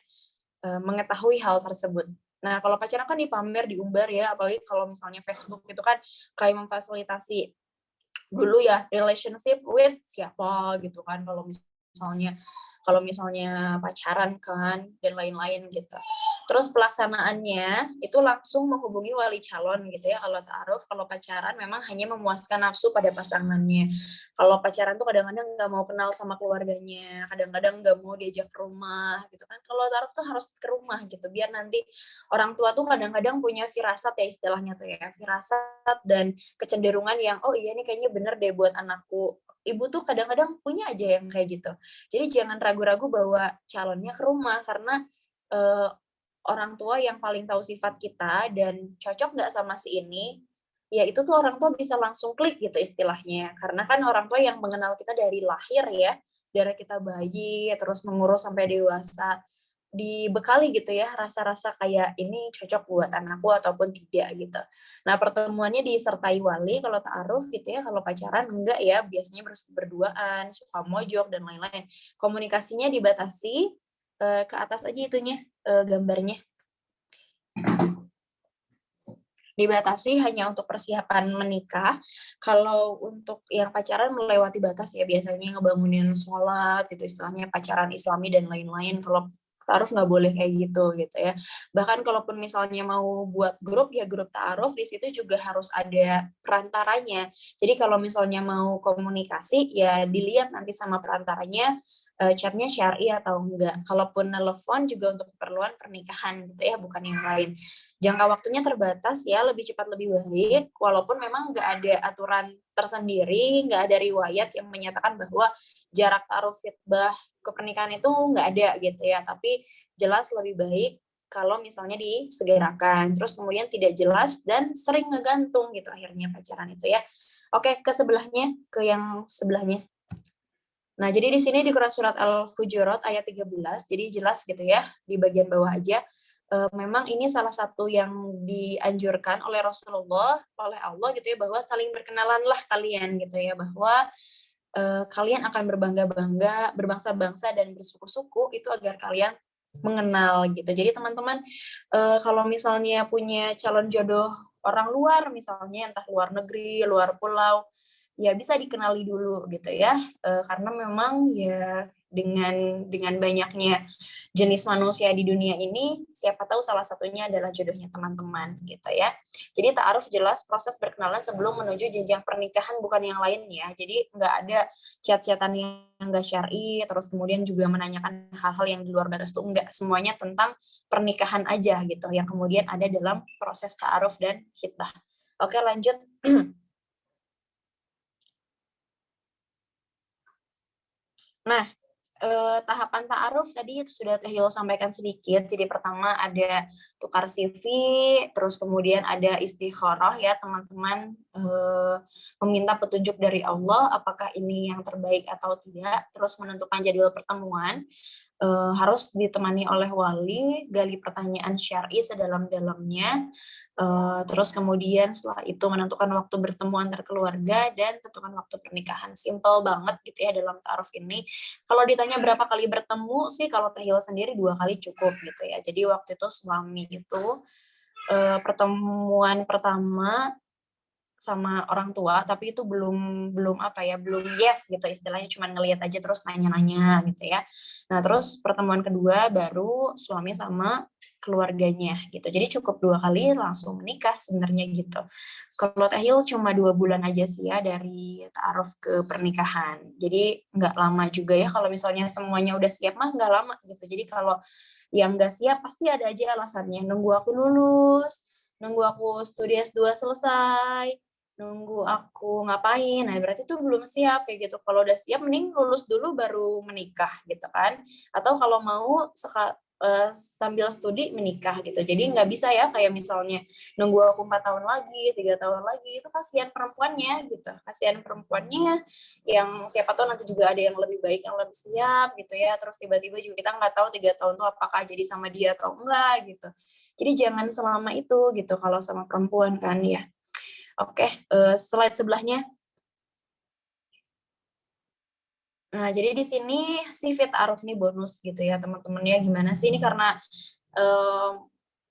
mengetahui hal tersebut. Nah, kalau pacaran kan dipamer, diumbar ya, apalagi kalau misalnya Facebook itu kan kayak memfasilitasi dulu ya relationship with siapa gitu kan, kalau misalnya kalau misalnya pacaran kan, dan lain-lain gitu. Terus pelaksanaannya itu langsung menghubungi wali calon gitu ya kalau ta'aruf. Kalau pacaran memang hanya memuaskan nafsu pada pasangannya. Kalau pacaran tuh kadang-kadang nggak mau kenal sama keluarganya, kadang-kadang nggak mau diajak ke rumah gitu kan. Kalau ta'aruf tuh harus ke rumah gitu, biar nanti orang tua tuh kadang-kadang punya firasat ya istilahnya tuh ya, firasat dan kecenderungan yang, oh iya nih kayaknya bener deh buat anakku. Ibu tuh kadang-kadang punya aja yang kayak gitu. Jadi jangan ragu-ragu bawa calonnya ke rumah, karena eh, orang tua yang paling tahu sifat kita dan cocok nggak sama si ini, ya itu tuh orang tua bisa langsung klik gitu istilahnya. Karena kan orang tua yang mengenal kita dari lahir ya, dari kita bayi, terus mengurus sampai dewasa, dibekali gitu ya rasa-rasa kayak ini cocok buat anakku ataupun tidak gitu. Nah pertemuannya disertai wali kalau ta'aruf gitu ya, kalau pacaran enggak ya, biasanya berduaan, suka mojok dan lain-lain. Komunikasinya dibatasi ke atas aja itunya gambarnya. Dibatasi hanya untuk persiapan menikah. Kalau untuk yang pacaran melewati batas ya biasanya ngebangunin sholat gitu istilahnya, pacaran islami dan lain-lain. Kalau ta'aruf nggak boleh kayak gitu ya. Bahkan kalaupun misalnya mau buat grup ya grup ta'aruf, di situ juga harus ada perantaranya. Jadi kalau misalnya mau komunikasi ya dilihat nanti sama perantaranya chatnya syar'i atau enggak. Kalaupun nelfon juga untuk keperluan pernikahan gitu ya, bukan yang lain. Jangka waktunya terbatas ya, lebih cepat lebih baik, walaupun memang nggak ada aturan tersendiri, nggak ada riwayat yang menyatakan bahwa jarak ta'aruf khitbah ke pernikahan itu nggak ada gitu ya, tapi jelas lebih baik kalau misalnya disegerakan, terus kemudian tidak jelas dan sering ngegantung gitu akhirnya pacaran itu ya. Oke, ke sebelahnya, ke yang sebelahnya. Nah, jadi di sini di Quran surat Al-Hujurat ayat 13, jadi jelas gitu ya, di bagian bawah aja, memang ini salah satu yang dianjurkan oleh Rasulullah, oleh Allah gitu ya, bahwa saling berkenalanlah kalian gitu ya, bahwa kalian akan berbangga-bangga, berbangsa-bangsa dan bersuku-suku itu agar kalian mengenal gitu. Jadi teman-teman, kalau misalnya punya calon jodoh orang luar misalnya, entah luar negeri, luar pulau, ya bisa dikenali dulu gitu ya, karena memang ya dengan banyaknya jenis manusia di dunia ini, siapa tahu salah satunya adalah jodohnya teman-teman gitu ya. Jadi ta'aruf jelas proses berkenalan sebelum menuju jenjang pernikahan, bukan yang lain ya. Jadi nggak ada chat-chatan yang nggak syar'i, terus kemudian juga menanyakan hal-hal yang di luar batas itu enggak. Semuanya tentang pernikahan aja gitu, yang kemudian ada dalam proses ta'aruf dan khitbah. Oke lanjut. Nah, tahapan ta'aruf tadi itu sudah Teh Yul sampaikan sedikit. Jadi pertama ada tukar CV, terus kemudian ada istikharah ya teman-teman, meminta petunjuk dari Allah apakah ini yang terbaik atau tidak, terus menentukan jadwal pertemuan. Harus ditemani oleh wali, gali pertanyaan syar'i sedalam-dalamnya, terus kemudian setelah itu menentukan waktu bertemu antar keluarga dan tentukan waktu pernikahan. Simple banget gitu ya dalam ta'aruf ini. Kalau ditanya berapa kali bertemu sih, kalau Teh Hilal sendiri 2 kali cukup gitu ya. Jadi waktu itu suami itu pertemuan pertama sama orang tua, tapi itu belum belum apa ya, belum yes gitu istilahnya, cuma ngelihat aja terus nanya-nanya gitu ya. Nah terus pertemuan kedua baru suami sama keluarganya gitu. Jadi cukup 2 kali langsung menikah sebenarnya gitu. Kalau Tehil cuma 2 bulan aja sih ya dari ta'aruf ke pernikahan. Jadi nggak lama juga ya, kalau misalnya semuanya udah siap mah nggak lama gitu. Jadi kalau yang nggak siap pasti ada aja alasannya. Nunggu aku lulus, nunggu aku studi S2 selesai, nunggu aku ngapain, nah berarti tuh belum siap kayak gitu. Kalau udah siap mending lulus dulu baru menikah gitu kan. Atau kalau mau sambil studi menikah gitu. Jadi nggak bisa ya kayak misalnya nunggu aku 4 tahun lagi, 3 tahun lagi, itu kasihan perempuannya gitu. Kasihan perempuannya yang siapa tahu nanti juga ada yang lebih baik, yang lebih siap gitu ya. Terus tiba-tiba juga kita nggak tahu 3 tahun tuh apakah jadi sama dia atau enggak gitu. Jadi jangan selama itu gitu kalau sama perempuan kan ya. Oke, slide sebelahnya. Nah, jadi di sini si fit ta'aruf nih bonus gitu ya teman-teman ya. Gimana sih ini, karena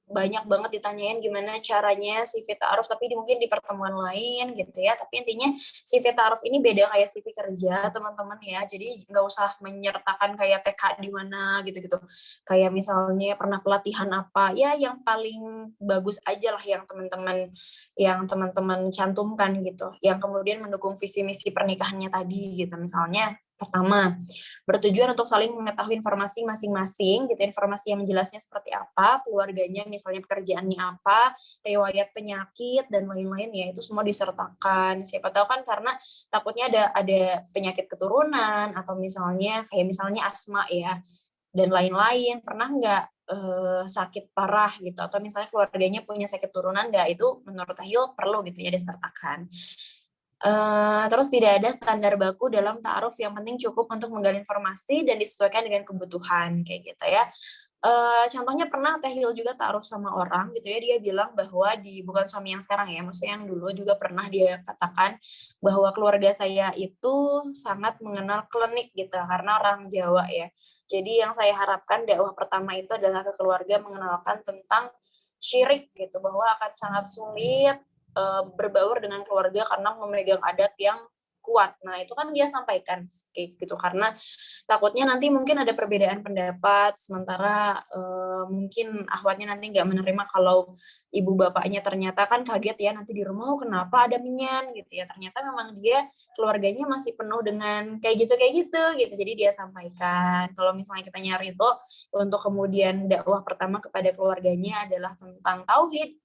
banyak banget ditanyain gimana caranya CV ta'aruf, tapi mungkin di pertemuan lain gitu ya. Tapi intinya CV ta'aruf ini beda kayak CV kerja, teman-teman ya. Jadi nggak usah menyertakan kayak TK di mana gitu-gitu. Kayak misalnya pernah pelatihan apa, ya yang paling bagus aja lah yang teman-teman cantumkan gitu. Yang kemudian mendukung visi misi pernikahannya tadi gitu. Misalnya pertama, bertujuan untuk saling mengetahui informasi masing-masing, gitu, informasi yang menjelasnya seperti apa, keluarganya misalnya pekerjaannya apa, riwayat penyakit dan lain-lain ya itu semua disertakan. Siapa tahu kan karena takutnya ada penyakit keturunan atau misalnya kayak misalnya asma ya dan lain-lain. Pernah nggak sakit parah gitu atau misalnya keluarganya punya sakit turunan nggak, itu menurut Tahil perlu gitu ya disertakan. Terus tidak ada standar baku dalam ta'aruf, yang penting cukup untuk menggali informasi dan disesuaikan dengan kebutuhan, kayak gitu ya. Contohnya pernah Tehil juga ta'aruf sama orang gitu ya, dia bilang bahwa bukan suami yang sekarang ya, maksudnya yang dulu juga pernah dia katakan bahwa keluarga saya itu sangat mengenal klinik gitu, karena orang Jawa ya. Jadi yang saya harapkan dakwah pertama itu adalah ke keluarga mengenalkan tentang syirik gitu, bahwa akan sangat sulit berbaur dengan keluarga karena memegang adat yang kuat. Nah, itu kan dia sampaikan kayak gitu karena takutnya nanti mungkin ada perbedaan pendapat, sementara mungkin akhwatnya nanti nggak menerima kalau ibu bapaknya ternyata kan kaget ya nanti di rumah, oh, kenapa ada menyan gitu ya. Ternyata memang dia keluarganya masih penuh dengan kayak gitu gitu. Jadi dia sampaikan kalau misalnya kita nyari itu untuk kemudian dakwah pertama kepada keluarganya adalah tentang tauhid,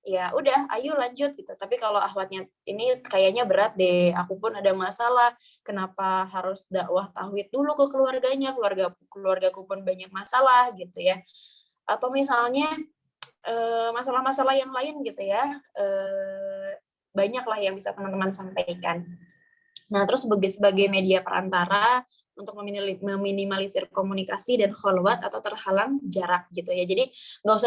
ya udah ayo lanjut gitu. Tapi kalau akhwatnya ini kayaknya berat deh, aku pun ada masalah, kenapa harus dakwah tauhid dulu ke keluarganya, keluargaku pun banyak masalah gitu ya. Atau misalnya masalah-masalah yang lain gitu ya, banyak lah yang bisa teman-teman sampaikan. Nah, terus sebagai media perantara untuk meminimalisir komunikasi dan kholwat atau terhalang jarak gitu ya. Jadi nggak usah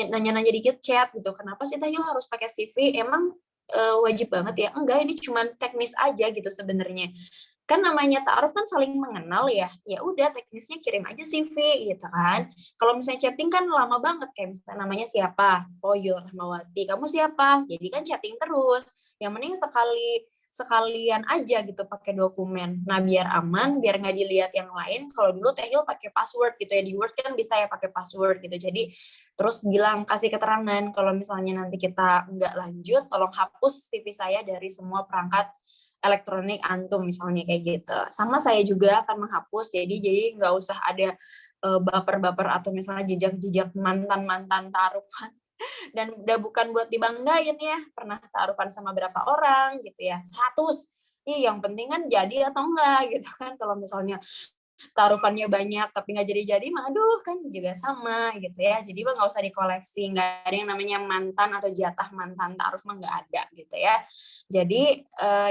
nanya-nanya dikit chat gitu. Kenapa sih Tayo harus pakai CV? Emang wajib banget ya? Enggak, ini cuma teknis aja gitu sebenarnya. Kan namanya ta'aruf kan saling mengenal ya. Ya udah teknisnya kirim aja CV gitu kan. Kalau misalnya chatting kan lama banget, kayak misalnya namanya siapa? Oh, Yul Rahmawati. Kamu siapa? Jadi kan chatting terus. Yang mending sekalian aja gitu pakai dokumen. Nah, biar aman, biar nggak dilihat yang lain. Kalau dulu Tehil pakai password gitu ya, di Word kan bisa ya pakai password gitu. Jadi terus bilang, kasih keterangan kalau misalnya nanti kita nggak lanjut, tolong hapus CV saya dari semua perangkat elektronik antum misalnya kayak gitu. Sama saya juga akan menghapus, jadi nggak usah ada baper-baper atau misalnya jejak-jejak mantan-mantan taruhan, dan udah bukan buat dibanggain ya, pernah taruhan sama berapa orang gitu ya, 100. Yang penting kan jadi atau enggak gitu kan. Kalau misalnya taruhannya banyak tapi nggak jadi-jadi mah aduh kan juga sama gitu ya. Jadi mah nggak usah dikoleksi, nggak ada yang namanya mantan atau jatah mantan taruh mah nggak ada gitu ya. Jadi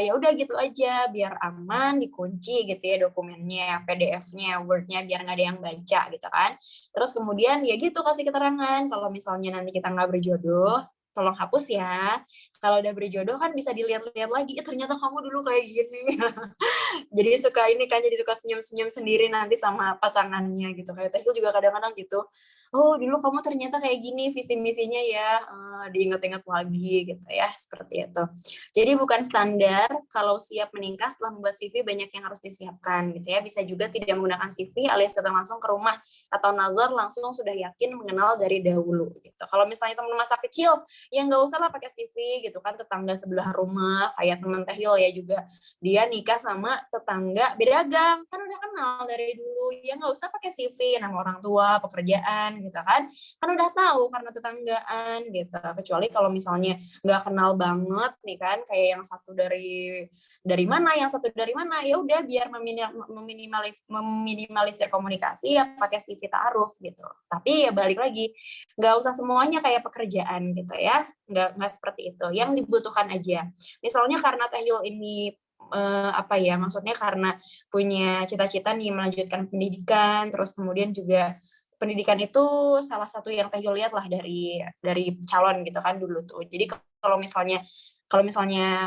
ya udah gitu aja biar aman, dikunci gitu ya dokumennya, PDF-nya, Word-nya, biar nggak ada yang baca gitu kan. Terus kemudian ya gitu kasih keterangan kalau misalnya nanti kita nggak berjodoh, tolong hapus ya. Kalau udah berjodoh kan bisa dilihat-lihat lagi, ternyata kamu dulu kayak gini. Jadi suka ini kan, jadi suka senyum-senyum sendiri nanti sama pasangannya gitu. Kayak Tehil juga kadang-kadang gitu, oh dulu kamu ternyata kayak gini visi misinya ya, diingat-ingat lagi gitu ya, seperti itu. Jadi bukan standar kalau siap menikah setelah membuat CV banyak yang harus disiapkan gitu ya. Bisa juga tidak menggunakan CV alias datang langsung ke rumah atau nazar langsung sudah yakin mengenal dari dahulu gitu. Kalau misalnya teman masa kecil, ya nggak usah lah pakai CV gitu kan, tetangga sebelah rumah kayak teman Tehil ya juga, dia nikah sama tetangga beda gang, kan udah kenal dari dulu, ya nggak usah pakai CV, nama orang tua, pekerjaan gitu kan udah tahu karena tetanggaan gitu. Kecuali kalau misalnya nggak kenal banget nih kan, kayak yang satu dari mana, yang satu dari mana, ya udah biar meminimalisir komunikasi ya pakai CV ta'aruf gitu. Tapi ya balik lagi, nggak usah semuanya kayak pekerjaan gitu ya, nggak seperti itu. Yang dibutuhkan aja. Misalnya karena Tehil ini apa ya, maksudnya karena punya cita-cita nih melanjutkan pendidikan, terus kemudian juga pendidikan itu salah satu yang Tehil lihat lah dari calon gitu kan dulu tuh. Jadi kalau misalnya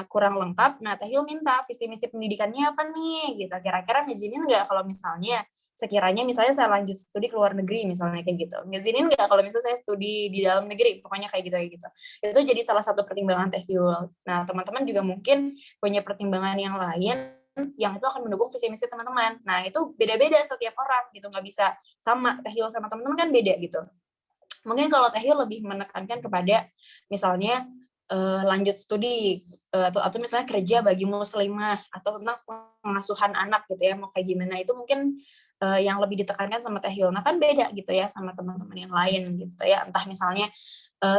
kurang lengkap, nah Tehil minta visi misi pendidikannya apa nih gitu. Kira-kira ngizinin nggak kalau misalnya sekiranya misalnya saya lanjut studi ke luar negeri misalnya kayak gitu, ngizinin nggak kalau misalnya saya studi di dalam negeri, pokoknya kayak gitu. Itu jadi salah satu pertimbangan Teh Yul. Nah, teman-teman juga mungkin punya pertimbangan yang lain yang itu akan mendukung visi misi teman-teman. Nah, itu beda-beda setiap orang gitu, nggak bisa sama. Teh Yul sama teman-teman kan beda gitu. Mungkin kalau Teh Yul lebih menekankan kepada misalnya lanjut studi atau misalnya kerja bagi muslimah atau tentang pengasuhan anak gitu ya, mau kayak gimana, itu mungkin yang lebih ditekankan sama Teh Yul. Nah, kan beda gitu ya sama teman-teman yang lain gitu ya. Entah misalnya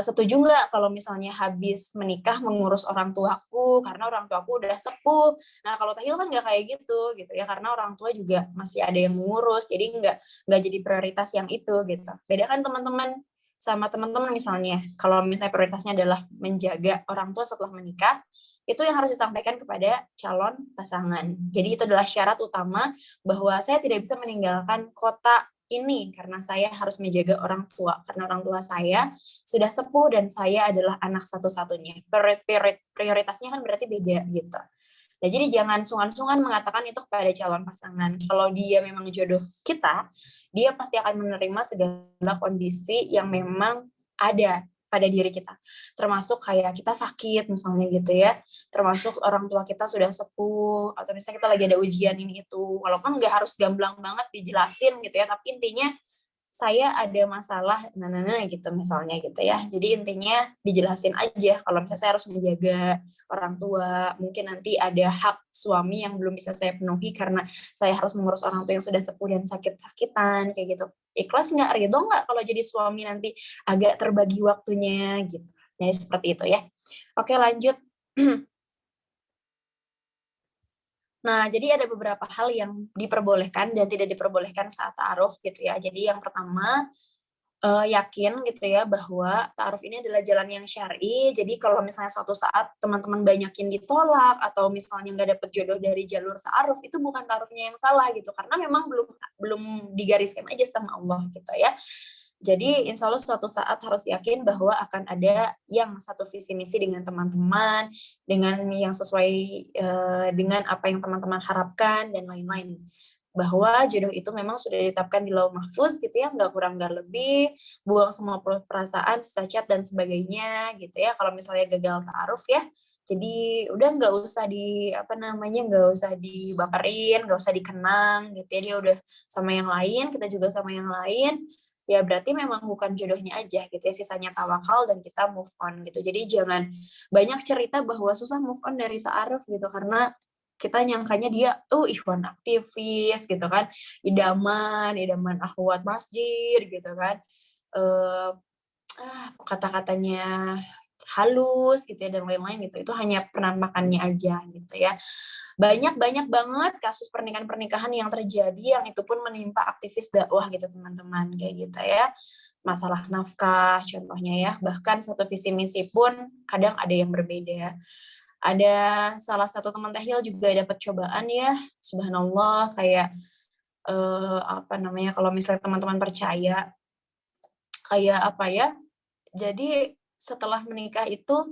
setuju nggak kalau misalnya habis menikah mengurus orang tuaku karena orang tuaku udah sepuh. Nah, kalau Teh Yul kan nggak kayak gitu ya, karena orang tua juga masih ada yang mengurus, jadi nggak jadi prioritas yang itu gitu. Beda kan teman-teman sama teman-teman misalnya, kalau misalnya prioritasnya adalah menjaga orang tua setelah menikah, itu yang harus disampaikan kepada calon pasangan. Jadi itu adalah syarat utama bahwa saya tidak bisa meninggalkan kota ini karena saya harus menjaga orang tua, karena orang tua saya sudah sepuh dan saya adalah anak satu-satunya. Prioritasnya kan berarti beda gitu. Nah, jadi jangan sungkan-sungkan mengatakan itu kepada calon pasangan. Kalau dia memang jodoh kita, dia pasti akan menerima segala kondisi yang memang ada pada diri kita. Termasuk kayak kita sakit misalnya gitu ya. Termasuk orang tua kita sudah sepuh, atau misalnya kita lagi ada ujian ini itu. Walaupun nggak harus gamblang banget dijelasin gitu ya, tapi intinya saya ada masalah gitu misalnya gitu ya. Jadi intinya dijelasin aja kalau misalnya saya harus menjaga orang tua, mungkin nanti ada hak suami yang belum bisa saya penuhi karena saya harus mengurus orang tua yang sudah sepuh dan sakit-sakitan kayak gitu. Ikhlas nggak, ridho nggak kalau jadi suami nanti agak terbagi waktunya gitu. Jadi seperti itu ya. Oke, lanjut. Nah, jadi ada beberapa hal yang diperbolehkan dan tidak diperbolehkan saat ta'aruf gitu ya. Jadi yang pertama, yakin gitu ya bahwa ta'aruf ini adalah jalan yang syar'i. Jadi kalau misalnya suatu saat teman-teman banyakin ditolak atau misalnya nggak dapet jodoh dari jalur ta'aruf, itu bukan ta'arufnya yang salah gitu, karena memang belum digariskan aja sama Allah gitu ya. Jadi insya Allah suatu saat harus yakin bahwa akan ada yang satu visi misi dengan teman-teman, dengan yang sesuai dengan apa yang teman-teman harapkan dan lain-lain. Bahwa jodoh itu memang sudah ditetapkan di lauh mahfuz gitu ya, nggak kurang nggak lebih, buang semua perasaan, cacat dan sebagainya gitu ya. Kalau misalnya gagal ta'aruf ya, jadi udah nggak usah nggak usah dibaperin, nggak usah dikenang gitu ya. Dia udah sama yang lain, kita juga sama yang lain, ya berarti memang bukan jodohnya aja gitu ya, sisanya tawakal dan kita move on gitu. Jadi jangan banyak cerita bahwa susah move on dari ta'aruf gitu, karena kita nyangkanya dia ikhwan aktivis gitu kan, idaman akhwat masjid gitu kan, kata-katanya halus gitu ya dan lain-lain gitu. Itu hanya penampakannya aja gitu ya. Banyak banget kasus pernikahan yang terjadi yang itu pun menimpa aktivis dakwah gitu teman-teman, kayak gitu ya. Masalah nafkah contohnya ya, bahkan satu visi misi pun kadang ada yang berbeda. Ada salah satu teman Teh Yul juga dapat cobaan ya, subhanallah, kayak kalau misalnya teman-teman percaya, kayak apa ya, jadi setelah menikah itu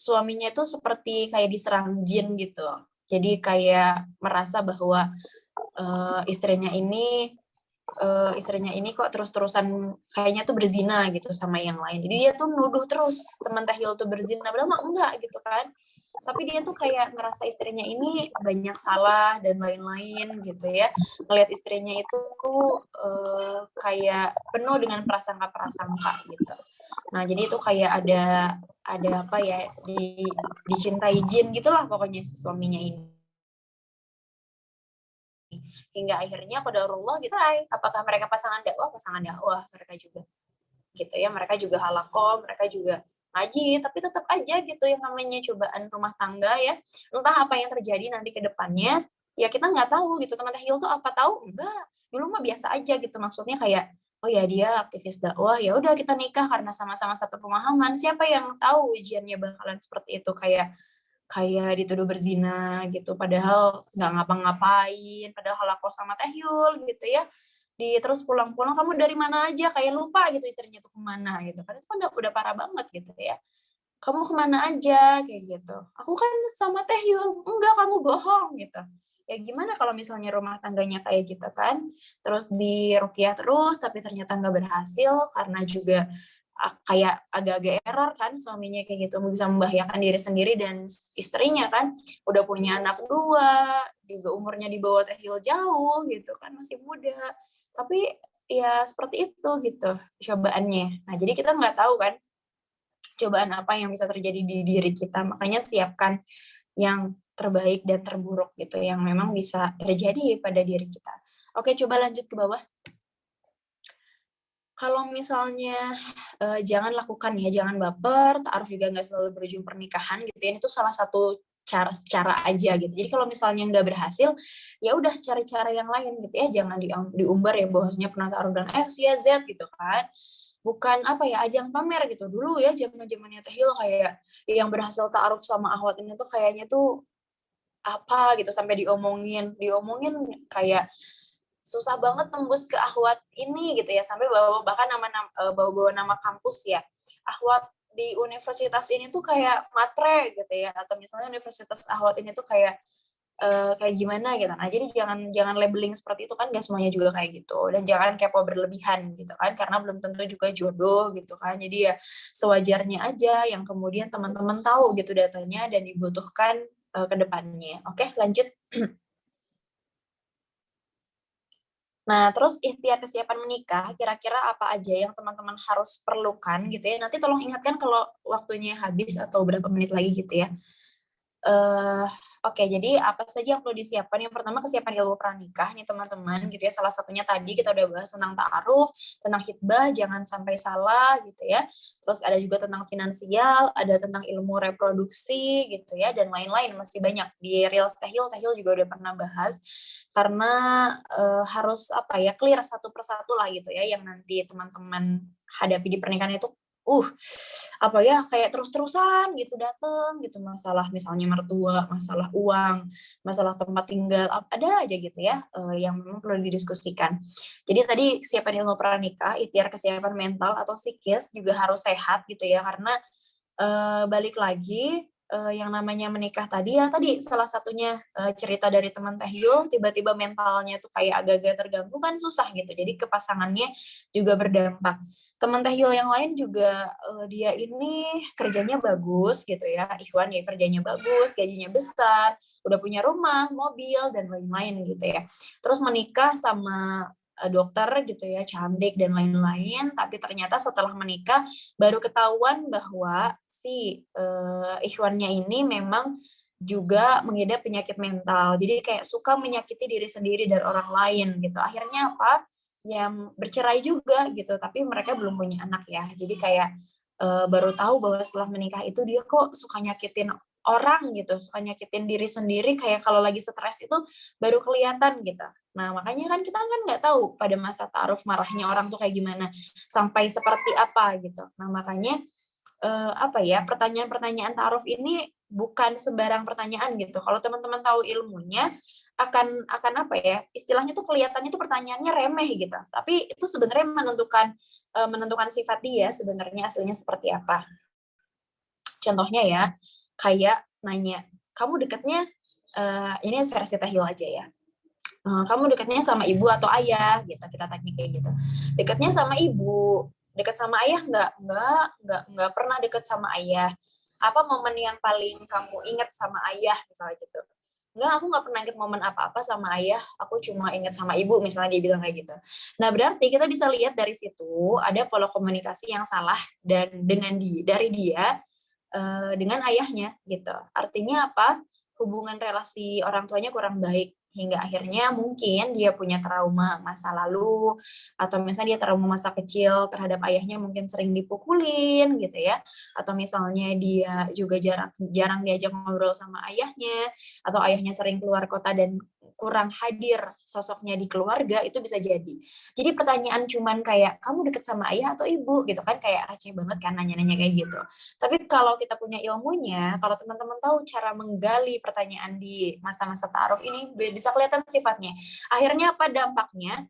suaminya itu seperti kayak diserang jin gitu. Jadi kayak merasa bahwa istrinya ini kok terus-terusan kayaknya tuh berzina gitu sama yang lain. Jadi dia tuh nuduh terus teman Teh Yul tuh berzina, padahal mah enggak gitu kan. Tapi dia tuh kayak ngerasa istrinya ini banyak salah dan lain-lain gitu ya. Ngelihat istrinya itu kayak penuh dengan prasangka-prasangka gitu. Nah, jadi itu kayak ada apa ya, dicintai jin gitulah pokoknya si suaminya ini. Hingga akhirnya qadarullah gitu, apakah mereka pasangan dakwah mereka juga gitu ya, mereka juga halaqah, mereka juga ngaji, tapi tetap aja gitu yang namanya cobaan rumah tangga ya, entah apa yang terjadi nanti ke depannya, ya kita nggak tahu gitu. Teman Teh Yul tuh apa tahu, enggak, dulu mah biasa aja gitu, maksudnya kayak oh ya dia aktivis dakwah, ya udah kita nikah karena sama-sama satu pemahaman. Siapa yang tahu ujiannya bakalan seperti itu, kayak dituduh berzina gitu, padahal nggak ngapa-ngapain, padahal halaqah sama Teh Yul gitu ya. Terus pulang-pulang, kamu dari mana aja, kayak lupa gitu istrinya tuh kemana gitu kan, itu kan udah parah banget gitu ya. Kamu kemana aja kayak gitu, aku kan sama Teh Yul, enggak kamu bohong gitu. Ya gimana kalau misalnya rumah tangganya kayak gitu kan, terus diruqyah terus tapi ternyata nggak berhasil karena juga kayak agak-agak error kan suaminya kayak gitu, bisa membahayakan diri sendiri dan istrinya kan, udah punya anak 2, juga umurnya di bawah Tehil jauh gitu kan, masih muda. Tapi ya seperti itu gitu cobaannya. Nah, jadi kita nggak tahu kan cobaan apa yang bisa terjadi di diri kita, makanya siapkan yang terbaik dan terburuk gitu, yang memang bisa terjadi pada diri kita. Oke, coba lanjut ke bawah. Kalau misalnya, jangan lakukan ya, jangan baper, ta'aruf juga nggak selalu berujung pernikahan gitu ya, itu salah satu cara aja gitu. Jadi kalau misalnya nggak berhasil, ya udah cari cara yang lain gitu ya, jangan diumbar ya bahwasanya pernah ta'aruf dan X, Y, Z gitu kan. Bukan apa ya, ajang pamer gitu. Dulu ya zaman-zamannya Tehil kayak yang berhasil ta'aruf sama akhwat ini tuh kayaknya tuh apa gitu, sampai diomongin kayak susah banget tembus ke akhwat ini gitu ya, sampai bahkan bawa-bawa nama kampus ya. Akhwat di universitas ini tuh kayak matre gitu ya, atau misalnya universitas akhwat ini tuh kayak kayak gimana gitu. Nah, jadi jangan labeling seperti itu kan, nggak semuanya juga kayak gitu. Dan jangan kepo berlebihan gitu kan, karena belum tentu juga jodoh gitu kan. Jadi ya sewajarnya aja yang kemudian teman-teman tahu gitu datanya dan dibutuhkan ke depannya. Oke, lanjut. Nah, terus ikhtiar kesiapan menikah, kira-kira apa aja yang teman-teman harus perlukan gitu ya. Nanti tolong ingatkan kalau waktunya habis atau berapa menit lagi gitu ya. Eh, Oke, jadi apa saja yang perlu disiapkan? Yang pertama kesiapan ilmu pranikah nih teman-teman gitu ya. Salah satunya tadi kita udah bahas tentang ta'aruf, tentang khitbah, jangan sampai salah gitu ya. Terus ada juga tentang finansial, ada tentang ilmu reproduksi gitu ya, dan lain-lain masih banyak. Di Reels Tehil juga udah pernah bahas. Karena harus apa ya, clear satu persatu lah gitu ya, yang nanti teman-teman hadapi di pernikahan itu apa ya, kayak terus-terusan gitu dateng gitu, masalah misalnya mertua, masalah uang, masalah tempat tinggal, ada aja gitu ya, yang memang perlu didiskusikan. Jadi tadi kesiapan ilmu pranikah, ikhtiar kesiapan mental atau psikis juga harus sehat gitu ya, karena balik lagi, yang namanya menikah tadi ya tadi salah satunya, cerita dari teman Teh Yul, tiba-tiba mentalnya tuh kayak agak-agak terganggu kan susah gitu, jadi ke pasangannya juga berdampak. Teman Teh Yul yang lain juga, dia ini kerjanya bagus gitu ya, Ikhwan ya kerjanya bagus, gajinya besar, udah punya rumah, mobil, dan lain-lain gitu ya. Terus menikah sama, dokter gitu ya, cantik dan lain-lain, tapi ternyata setelah menikah baru ketahuan bahwa si Ikhwannya ini memang juga mengidap penyakit mental. Jadi kayak suka menyakiti diri sendiri dan orang lain gitu. Akhirnya apa? Yang bercerai juga gitu, tapi mereka belum punya anak ya. Jadi kayak baru tahu bahwa setelah menikah itu dia kok suka nyakitin orang gitu, suka nyakitin diri sendiri, kayak kalau lagi stres itu baru kelihatan gitu. Nah, makanya kan kita kan nggak tahu pada masa ta'aruf marahnya orang tuh kayak gimana, sampai seperti apa gitu. Nah, makanya apa ya, pertanyaan-pertanyaan ta'aruf ini bukan sembarang pertanyaan gitu. Kalau teman-teman tahu ilmunya, akan apa ya, istilahnya tuh kelihatannya tuh pertanyaannya remeh gitu. Tapi itu sebenarnya menentukan sifat dia sebenarnya aslinya seperti apa. Contohnya ya, kayak nanya, "Kamu dekatnya," ini versi Tehil aja ya, "Kamu dekatnya sama ibu atau ayah?" Gitu, kita tanya kayak gitu. "Dekatnya sama ibu." "Dekat sama ayah nggak?" Nggak pernah dekat sama ayah." "Apa momen yang paling kamu ingat sama ayah?" Misalnya gitu. "Nggak, aku nggak pernah ingat momen apa-apa sama ayah, aku cuma ingat sama ibu," misalnya dia bilang kayak gitu. Nah, berarti kita bisa lihat dari situ ada pola komunikasi yang salah dan dari dia dengan ayahnya gitu. Artinya apa? Hubungan relasi orang tuanya kurang baik hingga akhirnya mungkin dia punya trauma masa lalu atau misalnya dia trauma masa kecil terhadap ayahnya, mungkin sering dipukulin gitu ya, atau misalnya dia juga jarang jarang diajak ngobrol sama ayahnya, atau ayahnya sering keluar kota dan kurang hadir sosoknya di keluarga, itu bisa jadi. Jadi pertanyaan cuman kayak kamu deket sama ayah atau ibu gitu kan, kayak receh banget kan nanya-nanya kayak gitu. Tapi kalau kita punya ilmunya, kalau teman-teman tahu cara menggali pertanyaan di masa-masa ta'aruf ini, bisa kelihatan sifatnya. Akhirnya apa dampaknya?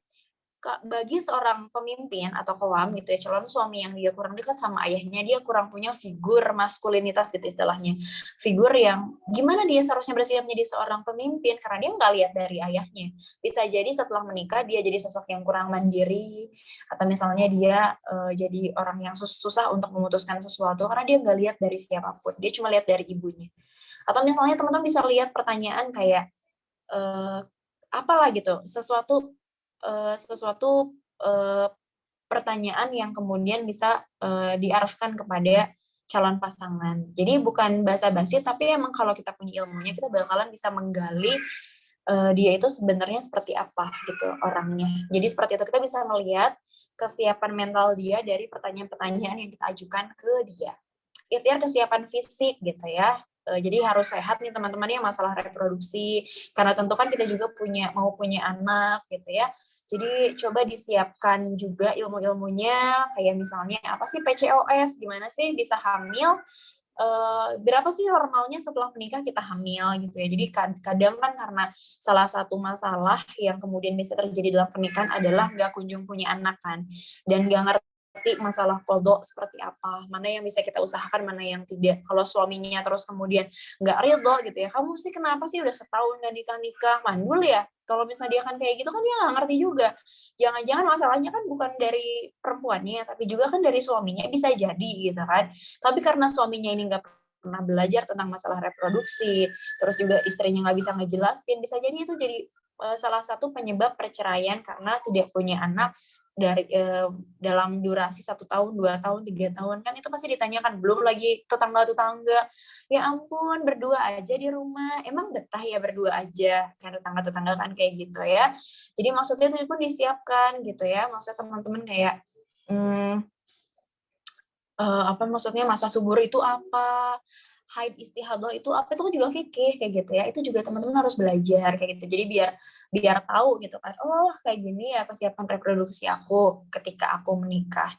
bagi seorang pemimpin atau qawam gitu ya, calon suami yang dia kurang dekat sama ayahnya, dia kurang punya figur maskulinitas gitu istilahnya. Figur yang gimana dia seharusnya bersikap menjadi seorang pemimpin karena dia nggak lihat dari ayahnya. Bisa jadi setelah menikah dia jadi sosok yang kurang mandiri, atau misalnya dia jadi orang yang susah untuk memutuskan sesuatu karena dia nggak lihat dari siapapun. Dia cuma lihat dari ibunya. Atau misalnya teman-teman bisa lihat pertanyaan kayak apalah gitu, sesuatu pertanyaan yang kemudian bisa diarahkan kepada calon pasangan. Jadi bukan basa-basi, tapi emang kalau kita punya ilmunya, kita bakalan bisa menggali dia itu sebenarnya seperti apa gitu orangnya. Jadi seperti itu kita bisa melihat kesiapan mental dia dari pertanyaan-pertanyaan yang kita ajukan ke dia. Ikhtiar kesiapan fisik gitu ya. Jadi harus sehat nih teman-teman ya masalah reproduksi. Karena tentu kan kita juga mau punya anak gitu ya. Jadi coba disiapkan juga ilmu-ilmunya kayak misalnya apa sih PCOS, gimana sih bisa hamil, berapa sih normalnya setelah menikah kita hamil gitu ya. Jadi kadang kan karena salah satu masalah yang kemudian bisa terjadi dalam pernikahan adalah nggak kunjung punya anak kan, dan nggak ngerti masalah kodok seperti apa, mana yang bisa kita usahakan, mana yang tidak. Kalau suaminya terus kemudian nggak ridho gitu ya, kamu sih kenapa sih udah setahun nggak nikah-nikah, mandul ya. Kalau misalnya dia kan kayak gitu kan dia nggak ngerti juga. Jangan-jangan masalahnya kan bukan dari perempuannya, tapi juga kan dari suaminya, bisa jadi gitu kan. Tapi karena suaminya ini nggak pernah belajar tentang masalah reproduksi, terus juga istrinya nggak bisa ngejelasin, bisa jadi itu jadi salah satu penyebab perceraian karena tidak punya anak dari dalam durasi 1 tahun, 2 tahun, 3 tahun, kan itu pasti ditanyakan. Belum lagi tetangga-tetangga, ya ampun berdua aja di rumah, emang betah ya berdua aja, kan tetangga-tetangga kan kayak gitu ya. Jadi maksudnya itu pun disiapkan gitu ya, maksudnya teman-teman kayak apa maksudnya masa subur itu apa, haid istihadah itu apa, itu kan juga fikih kayak gitu ya, itu juga teman-teman harus belajar kayak gitu. Jadi biar biar tahu gitu kan, oh kayak gini ya kesiapan reproduksi aku ketika aku menikah.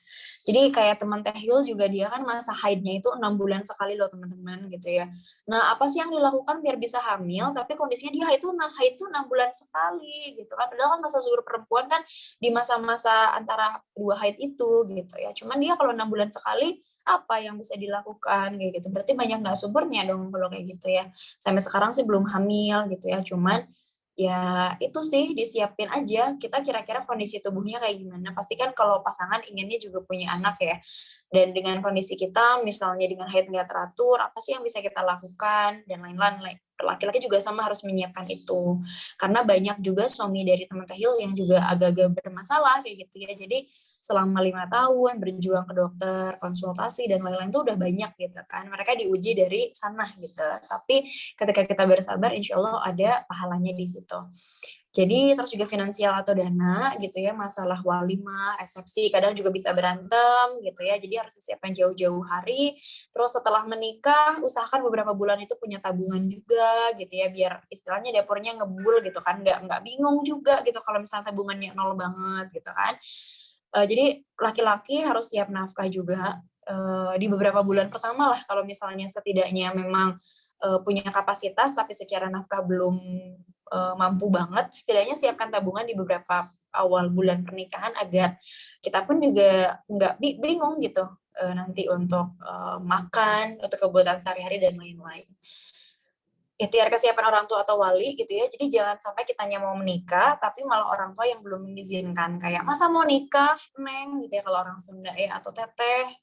Jadi kayak teman Teh Yul juga dia kan masa haidnya itu 6 bulan sekali loh teman-teman gitu ya. Nah apa sih yang dilakukan biar bisa hamil, tapi kondisinya dia itu haid tuh 6 bulan sekali gitu kan, padahal kan masa subur perempuan kan di masa-masa antara 2 haid itu gitu ya. Cuman dia kalau 6 bulan sekali, apa yang bisa dilakukan kayak gitu. Berarti banyak nggak suburnya dong kalau kayak gitu ya. Sampai sekarang sih belum hamil gitu ya. Cuman ya itu sih disiapin aja kita kira-kira kondisi tubuhnya kayak gimana. Pastikan kalau pasangan inginnya juga punya anak ya. Dan dengan kondisi kita misalnya dengan haid nggak teratur, apa sih yang bisa kita lakukan dan lain-lain. Laki-laki juga sama harus menyiapkan itu. Karena banyak juga suami dari teman Tehil yang juga agak-agak bermasalah kayak gitu ya. Jadi selama 5 tahun berjuang ke dokter, konsultasi dan lain-lain itu udah banyak gitu kan. Mereka diuji dari sana gitu. Tapi ketika kita bersabar, insya Allah ada pahalanya di situ. Jadi terus juga finansial atau dana gitu ya, masalah walimah, resepsi, kadang juga bisa berantem gitu ya. Jadi harus disiapkan jauh-jauh hari. Terus setelah menikah, usahakan beberapa bulan itu punya tabungan juga gitu ya, biar istilahnya dapurnya ngebul gitu kan, nggak bingung juga gitu kalau misalnya tabungannya nol banget gitu kan. Jadi laki-laki harus siap nafkah juga di beberapa bulan pertama lah, kalau misalnya setidaknya memang punya kapasitas tapi secara nafkah belum mampu banget, setidaknya siapkan tabungan di beberapa awal bulan pernikahan agar kita pun juga nggak bingung gitu nanti untuk makan, untuk kebutuhan sehari-hari dan lain-lain. Ikhtiar kesiapan orang tua atau wali gitu ya. Jadi jangan sampai kitanya mau menikah, tapi malah orang tua yang belum mengizinkan. Kayak, masa mau nikah, Neng? Gitu ya kalau orang Sunda ya, atau Teteh.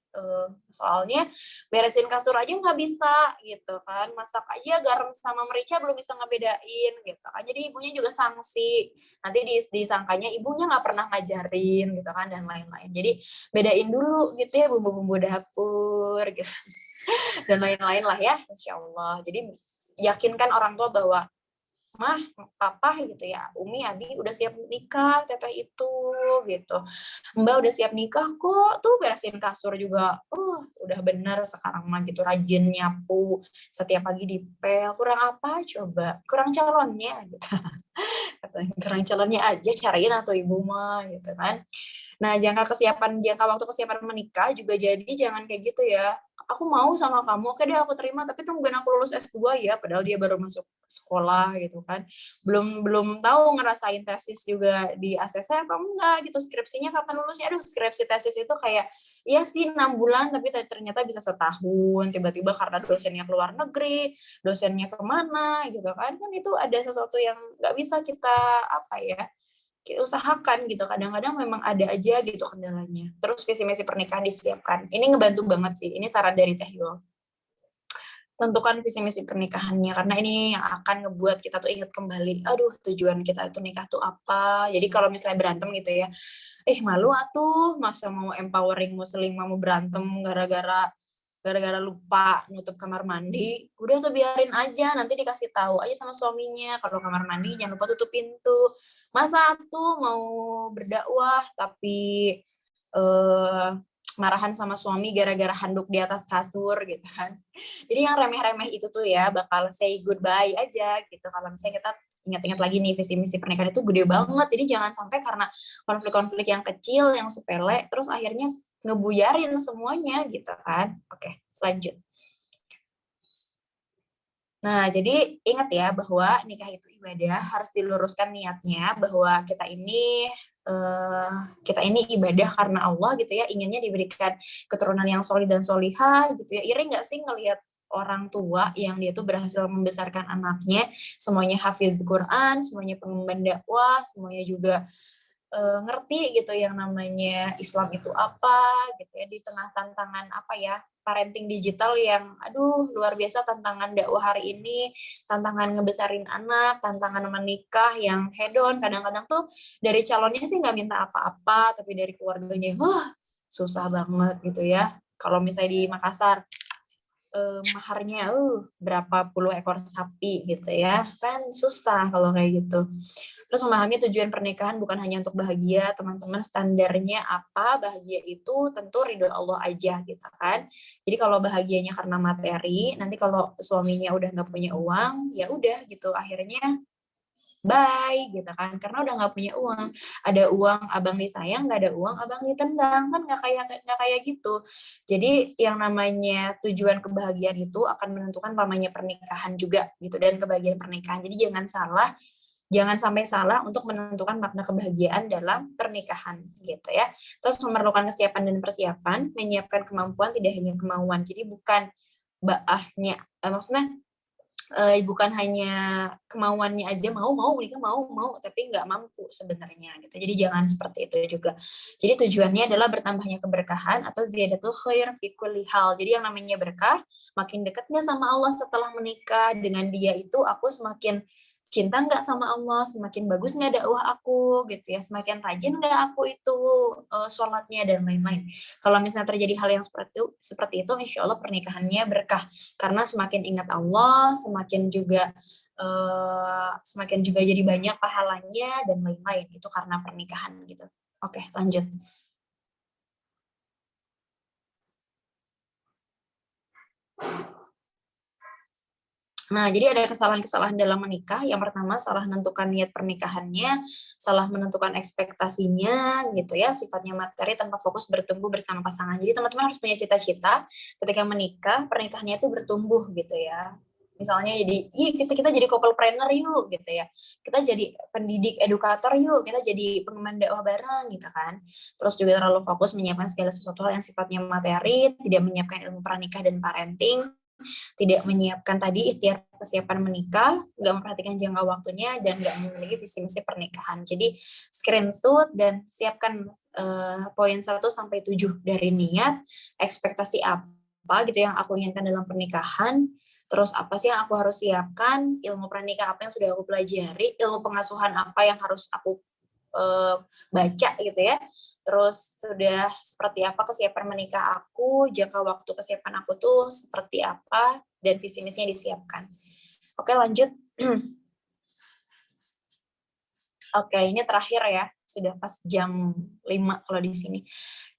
Soalnya beresin kasur aja nggak bisa gitu kan. Masak aja garam sama merica belum bisa ngebedain gitu kan. Jadi ibunya juga sanksi. Nanti disangkanya ibunya nggak pernah ngajarin gitu kan, dan lain-lain. Jadi bedain dulu gitu ya bumbu-bumbu dapur gitu. Dan lain-lain lah ya, insya Allah. Jadi yakinkan orang tua bahwa mah, papa gitu ya, Umi, Abi udah siap nikah, teteh itu gitu. Mbak udah siap nikah kok, tuh beresin kasur juga. Udah bener sekarang mah gitu, rajin nyapu, setiap pagi dipel. Kurang apa coba? Kurang calonnya gitu. Kurang calonnya aja cariin atau ibu mah gitu kan. Nah, jangka waktu kesiapan menikah juga jadi jangan kayak gitu ya. aku mau sama kamu, oke deh aku terima, tapi tungguin aku lulus S2 ya, padahal dia baru masuk sekolah gitu kan. Belum tahu ngerasain tesis juga di ACC apa enggak gitu, skripsinya kapan lulusnya. Aduh, skripsi tesis itu kayak iya sih 6 bulan tapi ternyata bisa setahun, tiba-tiba karena dosennya keluar negeri, dosennya kemana gitu kan itu ada sesuatu yang nggak bisa kita apa ya, kita usahakan gitu. Kadang-kadang memang ada aja gitu kendalanya. Terus visi misi pernikahan disiapkan. Ini ngebantu banget sih. Ini saran dari Teh Yul. Tentukan visi misi pernikahannya karena ini yang akan ngebuat kita tuh ingat kembali, aduh tujuan kita itu nikah tuh apa. Jadi kalau misalnya berantem gitu ya, malu atuh masa mau empowering muslim mau berantem gara-gara lupa nutup kamar mandi, udah tuh biarin aja, nanti dikasih tahu aja sama suaminya kalau kamar mandi jangan lupa tutup pintu. Masa tuh mau berdakwah tapi marahan sama suami gara-gara handuk di atas kasur gitu kan. Jadi yang remeh-remeh itu tuh ya bakal say goodbye aja gitu. Kalau misalnya kita ingat-ingat lagi nih visi misi pernikahan itu gede banget. Jadi jangan sampai karena konflik-konflik yang kecil, yang sepele, terus akhirnya ngebuyarin semuanya gitu kan. Oke, lanjut. Nah, jadi ingat ya bahwa nikah itu ibadah, harus diluruskan niatnya bahwa kita ini ibadah karena Allah gitu ya, inginnya diberikan keturunan yang solih dan solihah gitu ya. Iri nggak sih ngelihat orang tua yang dia tuh berhasil membesarkan anaknya, semuanya hafiz Quran, semuanya pengemban dakwah, semuanya juga ngerti gitu yang namanya Islam itu apa gitu ya, di tengah tantangan apa ya, parenting digital yang aduh luar biasa, tantangan dakwah hari ini, tantangan ngebesarin anak, tantangan menikah yang hedon. Kadang-kadang tuh dari calonnya sih nggak minta apa-apa, tapi dari keluarganya wah susah banget gitu ya. Kalau misalnya di Makassar maharnya berapa puluh ekor sapi gitu ya, kan susah kalau kayak gitu. Terus memahami tujuan pernikahan bukan hanya untuk bahagia, teman-teman, standarnya apa, bahagia itu tentu ridho Allah aja gitu kan. Jadi kalau bahagianya karena materi, nanti kalau suaminya udah nggak punya uang, ya udah gitu, akhirnya bye gitu kan, karena udah nggak punya uang. Ada uang abang disayang, nggak ada uang abang ditendang, kan nggak kayak gitu. Jadi yang namanya tujuan kebahagiaan itu akan menentukan namanya pernikahan juga gitu, dan kebahagiaan pernikahan. Jadi jangan sampai salah untuk menentukan makna kebahagiaan dalam pernikahan gitu ya. Terus memerlukan kesiapan dan persiapan, menyiapkan kemampuan tidak hanya kemauan. Jadi bukan maksudnya bukan hanya kemauannya aja, mau nikah mau tapi nggak mampu sebenarnya gitu. Jadi jangan seperti itu juga. Jadi tujuannya adalah bertambahnya keberkahan atau ziyadatul khair fi kulli hal. Jadi yang namanya berkah, makin dekatnya sama Allah setelah menikah, dengan dia itu aku semakin cinta nggak sama Allah, semakin bagus nggak dakwah aku gitu ya, semakin rajin nggak aku itu sholatnya dan lain-lain. Kalau misalnya terjadi hal yang seperti itu, insya Allah pernikahannya berkah. Karena semakin ingat Allah, semakin juga jadi banyak pahalanya dan lain-lain. Itu karena pernikahan gitu. Oke, lanjut. Nah, jadi ada kesalahan-kesalahan dalam menikah. Yang pertama, salah menentukan niat pernikahannya, salah menentukan ekspektasinya, gitu ya, sifatnya materi tanpa fokus bertumbuh bersama pasangan. Jadi teman-teman harus punya cita-cita ketika menikah, pernikahannya itu bertumbuh gitu ya. Misalnya kita jadi couple planner yuk gitu ya. Kita jadi pendidik edukator yuk, kita jadi pengemban dakwah bareng gitu kan. Terus juga terlalu fokus menyiapkan segala sesuatu hal yang sifatnya materi, tidak menyiapkan ilmu pranikah dan parenting, tidak menyiapkan tadi ikhtiar kesiapan menikah, nggak memperhatikan jangka waktunya, dan nggak memiliki visi misi pernikahan. Jadi screenshot dan siapkan poin 1-7 dari niat, ekspektasi apa gitu yang aku inginkan dalam pernikahan, terus apa sih yang aku harus siapkan, ilmu pranikah apa yang sudah aku pelajari, ilmu pengasuhan apa yang harus aku baca gitu ya. Terus sudah seperti apa kesiapan menikah aku, jangka waktu kesiapan aku tuh seperti apa, dan visi misinya disiapkan. Oke, lanjut. Oke, ini terakhir ya, sudah pas jam 5 kalau di sini.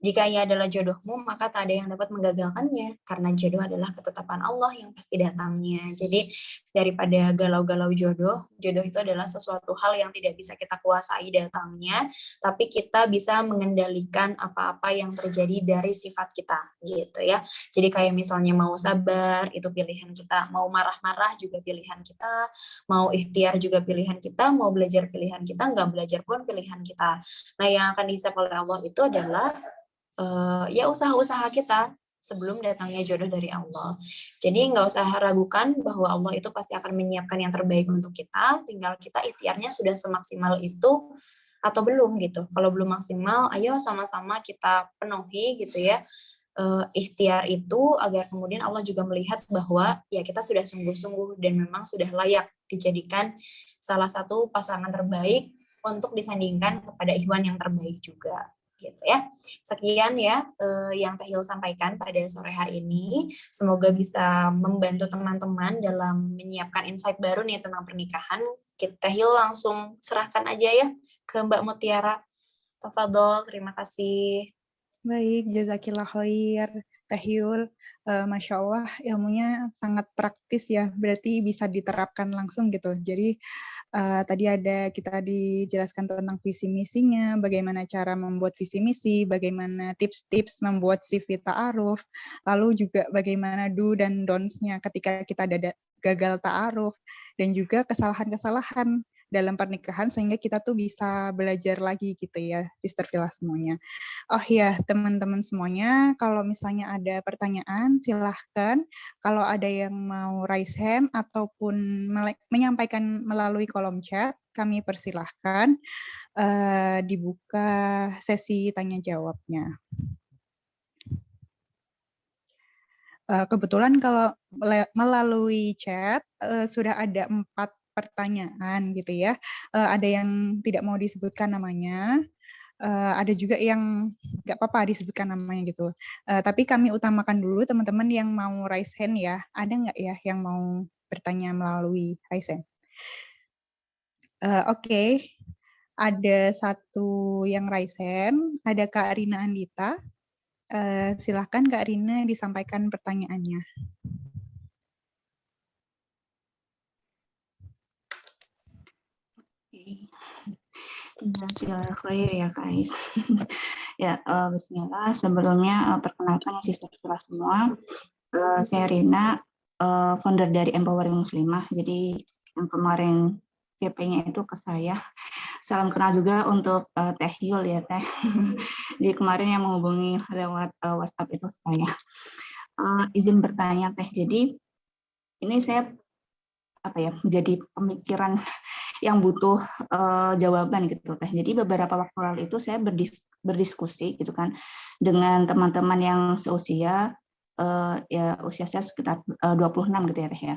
Jika ia adalah jodohmu, maka tak ada yang dapat menggagalkannya, karena jodoh adalah ketetapan Allah yang pasti datangnya. Jadi daripada galau-galau jodoh, jodoh itu adalah sesuatu hal yang tidak bisa kita kuasai datangnya, tapi kita bisa mengendalikan apa-apa yang terjadi dari sifat kita, gitu ya. Jadi kayak misalnya mau sabar, itu pilihan kita, mau marah-marah juga pilihan kita, mau ikhtiar juga pilihan kita, mau belajar pilihan kita, nggak belajar pun pilihan kita. Nah, yang akan dihisap oleh Allah itu adalah ya usaha-usaha kita sebelum datangnya jodoh dari Allah. Jadi nggak usah ragukan bahwa Allah itu pasti akan menyiapkan yang terbaik untuk kita, tinggal kita ikhtiarnya sudah semaksimal itu atau belum gitu. Kalau belum maksimal, ayo sama-sama kita penuhi gitu ya ikhtiar itu, agar kemudian Allah juga melihat bahwa ya kita sudah sungguh-sungguh dan memang sudah layak dijadikan salah satu pasangan terbaik untuk disandingkan kepada ikhwan yang terbaik juga gitu ya. Sekian ya yang Teh Hil sampaikan pada sore hari ini. Semoga bisa membantu teman-teman dalam menyiapkan insight baru nih tentang pernikahan. Teh Hil langsung serahkan aja ya ke Mbak Mutiara. Tafadhol, terima kasih. Baik, jazakillah khair, Teh Yul. Masya Allah, ilmunya sangat praktis ya, berarti bisa diterapkan langsung gitu. Jadi tadi kita dijelaskan tentang visi misinya, bagaimana cara membuat visi misi, bagaimana tips-tips membuat CV ta'aruf, lalu juga bagaimana do dan don'ts-nya ketika kita gagal ta'aruf, dan juga kesalahan-kesalahan dalam pernikahan sehingga kita tuh bisa belajar lagi gitu ya, Sister Villa semuanya. Oh ya, teman-teman semuanya, kalau misalnya ada pertanyaan, silahkan. Kalau ada yang mau raise hand ataupun menyampaikan melalui kolom chat, kami persilahkan dibuka sesi tanya jawabnya. Kebetulan kalau melalui chat sudah ada 4 pertanyaan gitu ya. Ada yang tidak mau disebutkan namanya. Ada juga yang nggak apa-apa disebutkan namanya gitu. Tapi kami utamakan dulu teman-teman yang mau raise hand ya. Ada nggak ya yang mau bertanya melalui raise hand? Oke. Ada satu yang raise hand. Ada Kak Rina Andita. Silahkan Kak Rina disampaikan pertanyaannya. Jazakallah khair ya guys. Ya, bismillah. Sebelumnya perkenalkan Sister Villa semua. Saya Rina, founder dari Empowering Muslimah. Jadi yang kemarin CP-nya itu ke saya. Salam kenal juga untuk Teh Yul ya Teh. Di kemarin yang menghubungi lewat WhatsApp itu saya. Izin bertanya Teh. Jadi ini saya menjadi pemikiran yang butuh jawaban gitu Teh. Jadi beberapa waktu lalu itu saya berdiskusi gitu kan dengan teman-teman yang seusia ya usia saya sekitar 26 gitu ya Teh ya.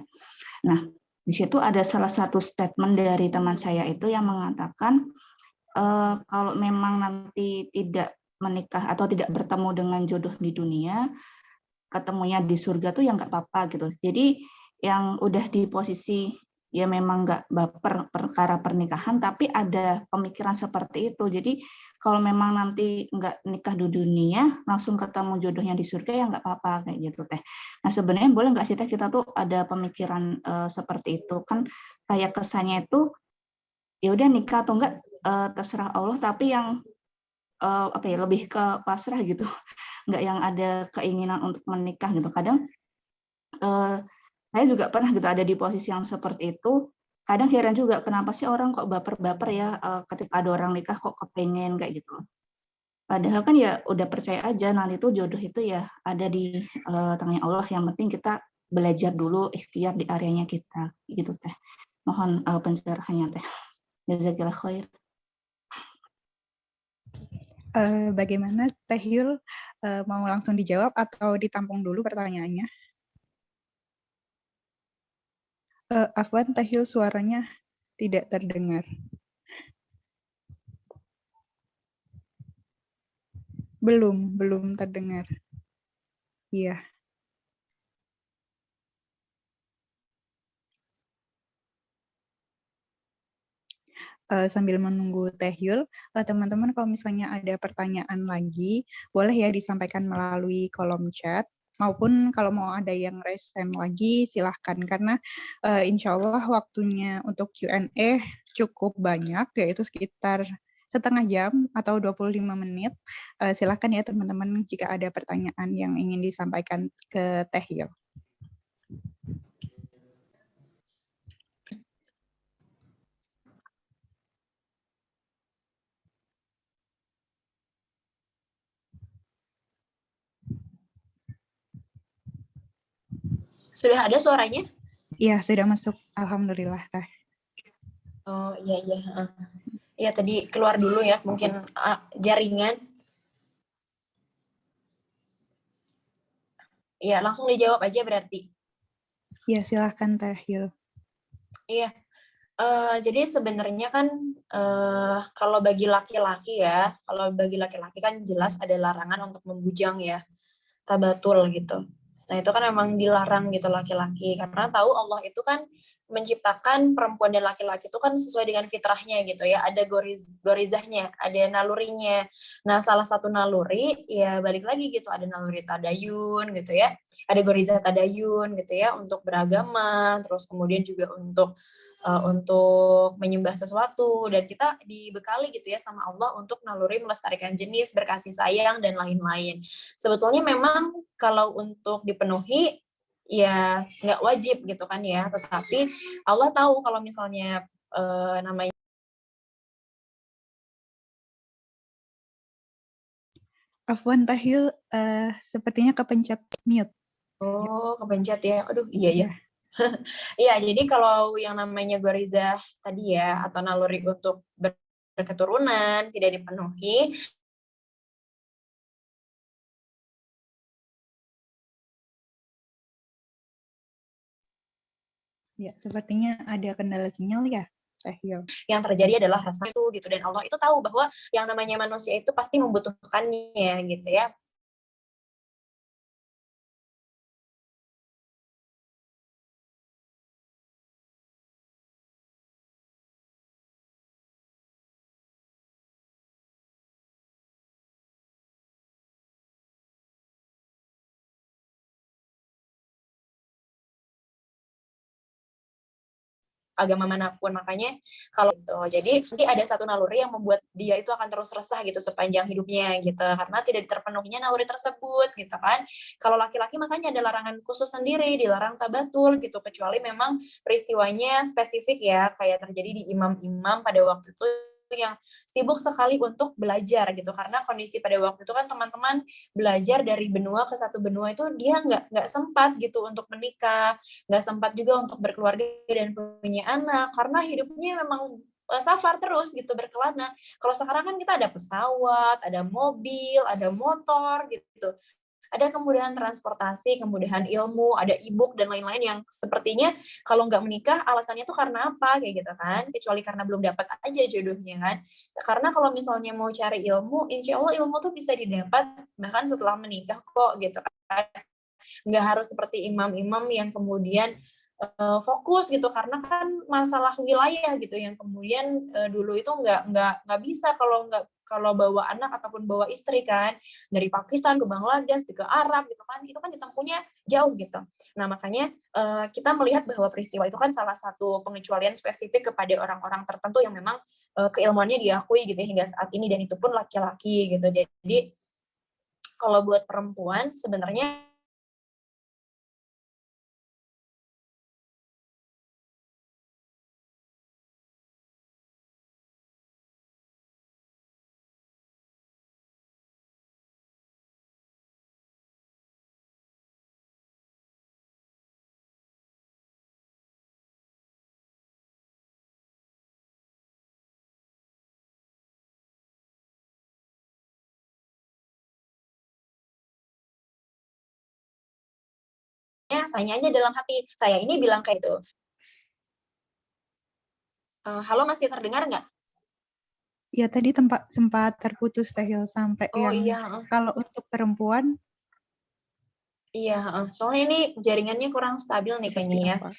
Nah, di situ ada salah satu statement dari teman saya itu yang mengatakan kalau memang nanti tidak menikah atau tidak bertemu dengan jodoh di dunia, ketemunya di surga tuh ya nggak apa-apa gitu. Jadi yang udah di posisi ya memang nggak baper perkara pernikahan, tapi ada pemikiran seperti itu. Jadi kalau memang nanti nggak nikah di dunia, langsung ketemu jodohnya di surga ya nggak apa-apa kayak gitu Teh. Nah sebenarnya boleh nggak sih Teh kita tuh ada pemikiran seperti itu kan kayak kesannya itu ya udah nikah atau enggak terserah Allah, tapi yang lebih ke pasrah gitu, nggak yang ada keinginan untuk menikah gitu. Kadang saya juga pernah gitu ada di posisi yang seperti itu. Kadang heran juga kenapa sih orang kok baper-baper ya ketika ada orang nikah kok kepengen kayak gitu. Padahal kan ya udah percaya aja nanti tuh jodoh itu ya ada di tangannya Allah. Yang penting kita belajar dulu ikhtiar di areanya kita gitu Teh. Mohon pencerahannya Teh. Jazakallah khair. Bagaimana Teh Yul, mau langsung dijawab atau ditampung dulu pertanyaannya? Afwan, Teh Yul suaranya tidak terdengar. Belum terdengar. Iya. sambil menunggu Teh Yul, teman-teman kalau misalnya ada pertanyaan lagi, boleh ya disampaikan melalui kolom chat, maupun kalau mau ada yang raise hand lagi, silahkan. Karena insya Allah waktunya untuk Q&A cukup banyak, yaitu sekitar setengah jam atau 25 menit. Silahkan ya teman-teman jika ada pertanyaan yang ingin disampaikan ke Teh Yul. Sudah ada suaranya? Iya, sudah masuk. Alhamdulillah, Teh. Oh iya iya. Iya tadi keluar dulu ya, mungkin jaringan. Iya langsung dijawab aja berarti. Iya, silahkan Teh Yul. Iya. Jadi sebenarnya kan kalau bagi laki-laki ya, kan jelas ada larangan untuk membujang ya, tabatul gitu. Nah itu kan memang dilarang gitu laki-laki, karena tahu Allah itu kan menciptakan perempuan dan laki-laki itu kan sesuai dengan fitrahnya gitu ya, ada gorizahnya, ada nalurinya. Nah salah satu naluri ya balik lagi gitu, ada naluri tadayun gitu ya, ada gorizah tadayun gitu ya untuk beragama, terus kemudian juga untuk menyembah sesuatu, dan kita dibekali gitu ya sama Allah untuk naluri melestarikan jenis, berkasih sayang dan lain-lain. Sebetulnya memang kalau untuk dipenuhi ya nggak wajib gitu kan ya, tetapi Allah tahu kalau misalnya namanya Afwan Teh Yul, sepertinya kepencet mute. kepencet ya, aduh iya ya. Iya, jadi kalau yang namanya gorizah tadi ya, atau naluri untuk berketurunan tidak dipenuhi, Ya, sepertinya ada kendala sinyal ya, Teh Yul. yang terjadi adalah rasa itu gitu, dan Allah itu tahu bahwa yang namanya manusia itu pasti membutuhkannya gitu ya. Agama manapun, makanya kalau itu jadi nanti ada satu naluri yang membuat dia itu akan terus resah gitu sepanjang hidupnya gitu, karena tidak terpenuhinya naluri tersebut gitu kan. Kalau laki-laki makanya ada larangan khusus sendiri, dilarang tabatul gitu, kecuali memang peristiwanya spesifik ya, kayak terjadi di imam-imam pada waktu itu yang sibuk sekali untuk belajar gitu, karena kondisi pada waktu itu kan teman-teman belajar dari benua ke satu benua, itu dia nggak sempat gitu untuk menikah, nggak sempat juga untuk berkeluarga dan punya anak, karena hidupnya memang safar terus gitu, berkelana. Kalau sekarang kan kita ada pesawat, ada mobil, ada motor gitu. Ada kemudahan transportasi, kemudahan ilmu, ada e-book dan lain-lain yang sepertinya kalau nggak menikah alasannya tuh karena apa kayak gitu kan, kecuali karena belum dapat aja jodohnya kan. Karena kalau misalnya mau cari ilmu, insya Allah ilmu tuh bisa didapat bahkan setelah menikah kok gitu kan. Nggak harus seperti imam-imam yang kemudian fokus gitu, karena kan masalah wilayah gitu yang kemudian dulu itu nggak bisa kalau bawa anak ataupun bawa istri kan, dari Pakistan ke Bangladesh ke Arab gitu kan, itu kan ditempuhnya jauh gitu. Nah makanya kita melihat bahwa peristiwa itu kan salah satu pengecualian spesifik kepada orang-orang tertentu yang memang keilmuannya diakui gitu hingga saat ini, dan itu pun laki-laki gitu. Jadi kalau buat perempuan sebenarnya tanya aja dalam hati, saya ini bilang kayak itu. Halo, masih terdengar nggak? Ya, tadi sempat terputus Teh Yul sampai Oh yang iya. kalau untuk perempuan. Iya, soalnya ini jaringannya kurang stabil nih kayaknya ya. Apa?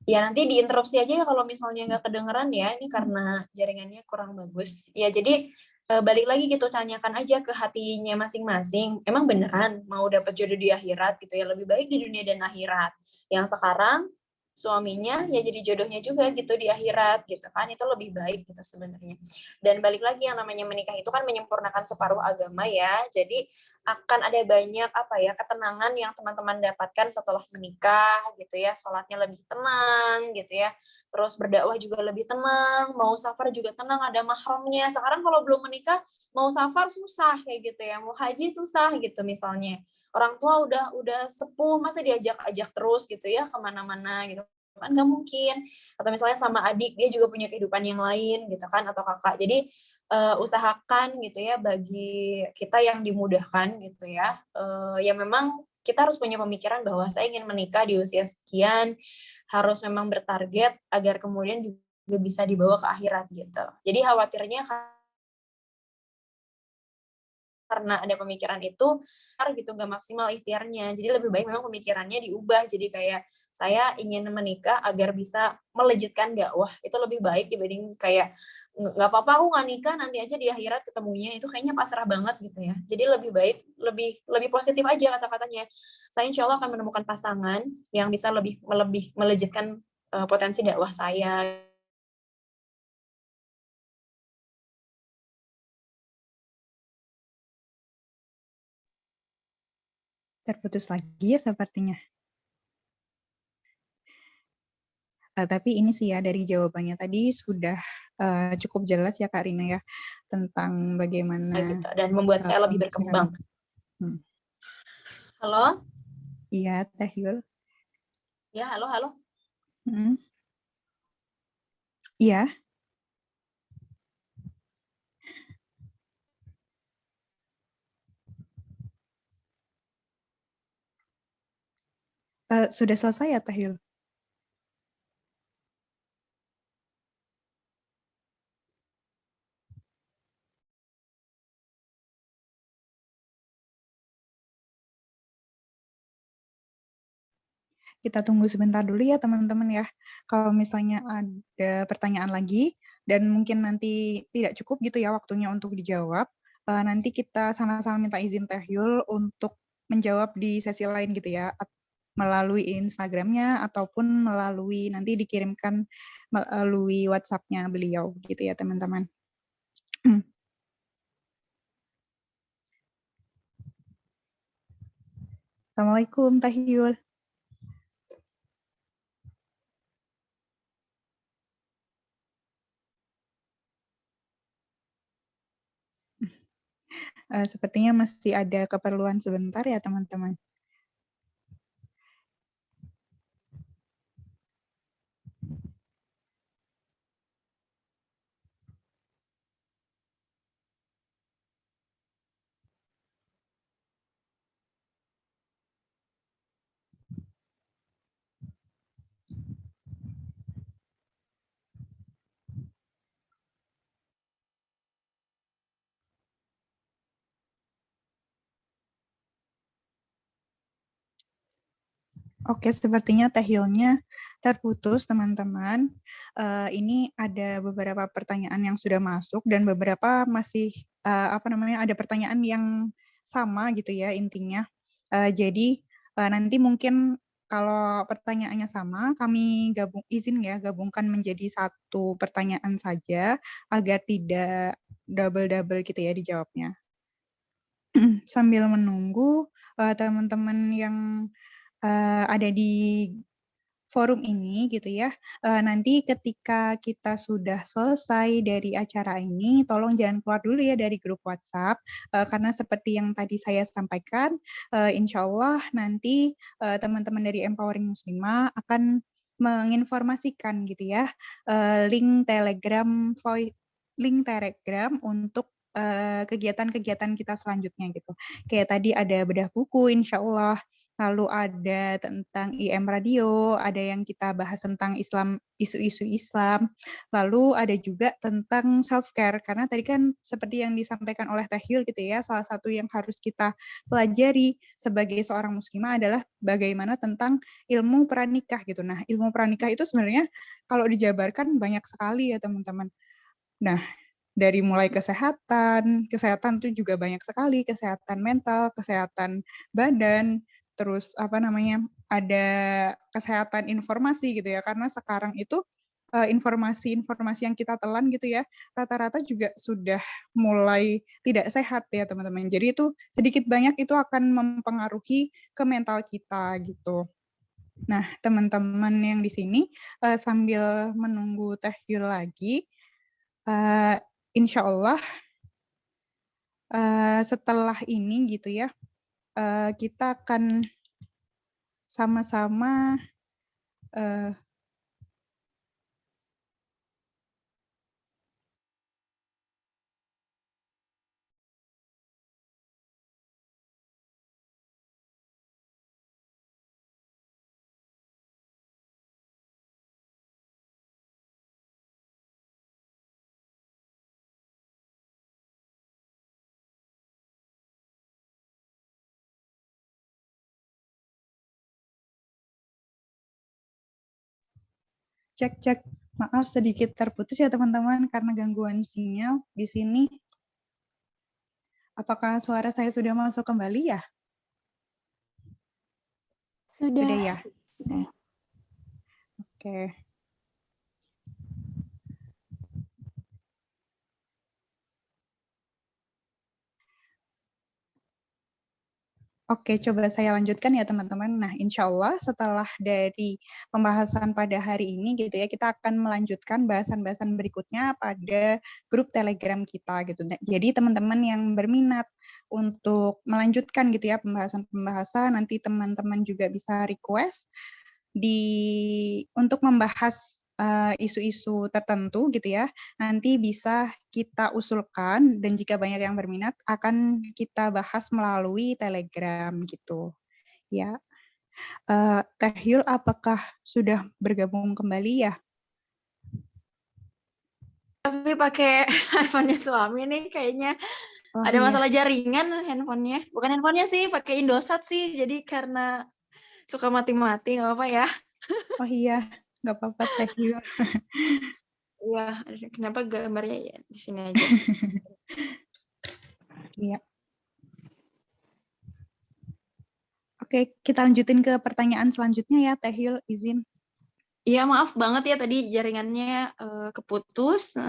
Ya nanti diinterupsi aja ya kalau misalnya nggak kedengeran ya, ini karena jaringannya kurang bagus. Ya jadi balik lagi gitu, tanyakan aja ke hatinya masing-masing. Emang beneran mau dapat jodoh di akhirat gitu ya, lebih baik di dunia dan akhirat. Yang sekarang suaminya ya jadi jodohnya juga gitu di akhirat gitu kan, itu lebih baik gitu sebenarnya. Dan balik lagi, yang namanya menikah itu kan menyempurnakan separuh agama ya. Jadi akan ada banyak apa ya, ketenangan yang teman-teman dapatkan setelah menikah gitu ya. Sholatnya lebih tenang gitu ya, terus berdakwah juga lebih tenang, mau safar juga tenang, ada mahramnya. Sekarang kalau belum menikah mau safar susah kayak gitu ya, mau haji susah gitu misalnya, orang tua udah sepuh, masa diajak-ajak terus gitu ya kemana-mana gitu kan, nggak mungkin. Atau misalnya sama adik, dia juga punya kehidupan yang lain gitu kan, atau kakak. Jadi usahakan gitu ya, bagi kita yang dimudahkan gitu ya, ya memang kita harus punya pemikiran bahwa saya ingin menikah di usia sekian, harus memang bertarget agar kemudian juga bisa dibawa ke akhirat gitu. Jadi khawatirnya karena ada pemikiran itu gitu nggak maksimal ikhtiarnya. Jadi lebih baik memang pemikirannya diubah, jadi kayak saya ingin menikah agar bisa melejitkan dakwah, itu lebih baik dibanding kayak nggak apa-apa aku nggak nikah, nanti aja di akhirat ketemunya, itu kayaknya pasrah banget gitu ya. Jadi lebih baik, lebih lebih positif aja kata-katanya, saya insya Allah akan menemukan pasangan yang bisa lebih melejitkan potensi dakwah saya. Terputus lagi ya sepertinya. Tapi ini sih ya, dari jawabannya tadi sudah cukup jelas ya Kak Rina ya, tentang bagaimana Gitu, dan membuat saya lebih pemikiran. berkembang. Halo? Iya, Teh Yul. Ya, halo. Iya. Sudah selesai ya Teh Yul? Kita tunggu sebentar dulu ya teman-teman ya. Kalau misalnya ada pertanyaan lagi dan mungkin nanti tidak cukup gitu ya waktunya untuk dijawab, nanti kita sama-sama minta izin Teh Yul untuk menjawab di sesi lain gitu ya, melalui Instagramnya ataupun melalui nanti dikirimkan melalui WhatsApp-nya beliau gitu ya teman-teman. Assalamualaikum Teh Yul. Sepertinya masih ada keperluan sebentar ya teman-teman. Oke, sepertinya Teh Yulnya terputus, teman-teman. Ini ada beberapa pertanyaan yang sudah masuk dan beberapa masih ada pertanyaan yang sama gitu ya intinya. Jadi nanti mungkin kalau pertanyaannya sama, kami gabungkan menjadi satu pertanyaan saja agar tidak double-double gitu ya dijawabnya. Sambil menunggu teman-teman yang ada di forum ini gitu ya. Nanti ketika kita sudah selesai dari acara ini, tolong jangan keluar dulu ya dari grup WhatsApp, karena seperti yang tadi saya sampaikan, insya Allah nanti teman-teman dari Empowering Muslimah akan menginformasikan gitu ya, link Telegram untuk kegiatan-kegiatan kita selanjutnya gitu. Kayak tadi ada bedah buku, insya Allah. lalu ada tentang IM Radio, ada yang kita bahas tentang Islam, isu-isu Islam, lalu ada juga tentang self-care, karena tadi kan seperti yang disampaikan oleh Teh Yul gitu ya, salah satu yang harus kita pelajari sebagai seorang muslimah adalah bagaimana tentang ilmu pranikah gitu. Nah, ilmu pranikah itu sebenarnya kalau dijabarkan banyak sekali ya teman-teman. Nah, dari mulai kesehatan itu juga banyak sekali, kesehatan mental, kesehatan badan, terus ada kesehatan informasi gitu ya, karena sekarang itu informasi-informasi yang kita telan gitu ya, rata-rata juga sudah mulai tidak sehat ya teman-teman. Jadi itu sedikit banyak itu akan mempengaruhi ke mental kita gitu. Nah, teman-teman yang di sini sambil menunggu Teh Yul lagi, insya Allah setelah ini gitu ya, kita akan sama-sama cek. Maaf sedikit terputus ya teman-teman karena gangguan sinyal di sini. Apakah suara saya sudah masuk kembali ya? Sudah ya? Sudah. Oke. Oke, coba saya lanjutkan ya teman-teman. Nah, insya Allah setelah dari pembahasan pada hari ini gitu ya, kita akan melanjutkan bahasan-bahasan berikutnya pada grup Telegram kita gitu. Nah, jadi teman-teman yang berminat untuk melanjutkan gitu ya pembahasan-pembahasan, nanti teman-teman juga bisa request untuk membahas isu-isu tertentu gitu ya, nanti bisa kita usulkan dan jika banyak yang berminat akan kita bahas melalui Telegram gitu ya. Teh Yul apakah sudah bergabung kembali ya? Tapi pakai handphonenya suami nih kayaknya ada iya. masalah jaringan handphonenya. Bukan handphonenya sih, pakai Indosat sih. Jadi karena suka mati-mati, nggak apa-apa ya. Oh iya, nggak apa-apa Teh Yul. Iya, kenapa gambarnya ya di sini aja. Iya. Oke, kita lanjutin ke pertanyaan selanjutnya ya Teh Yul, izin. Iya, maaf banget ya tadi jaringannya keputus.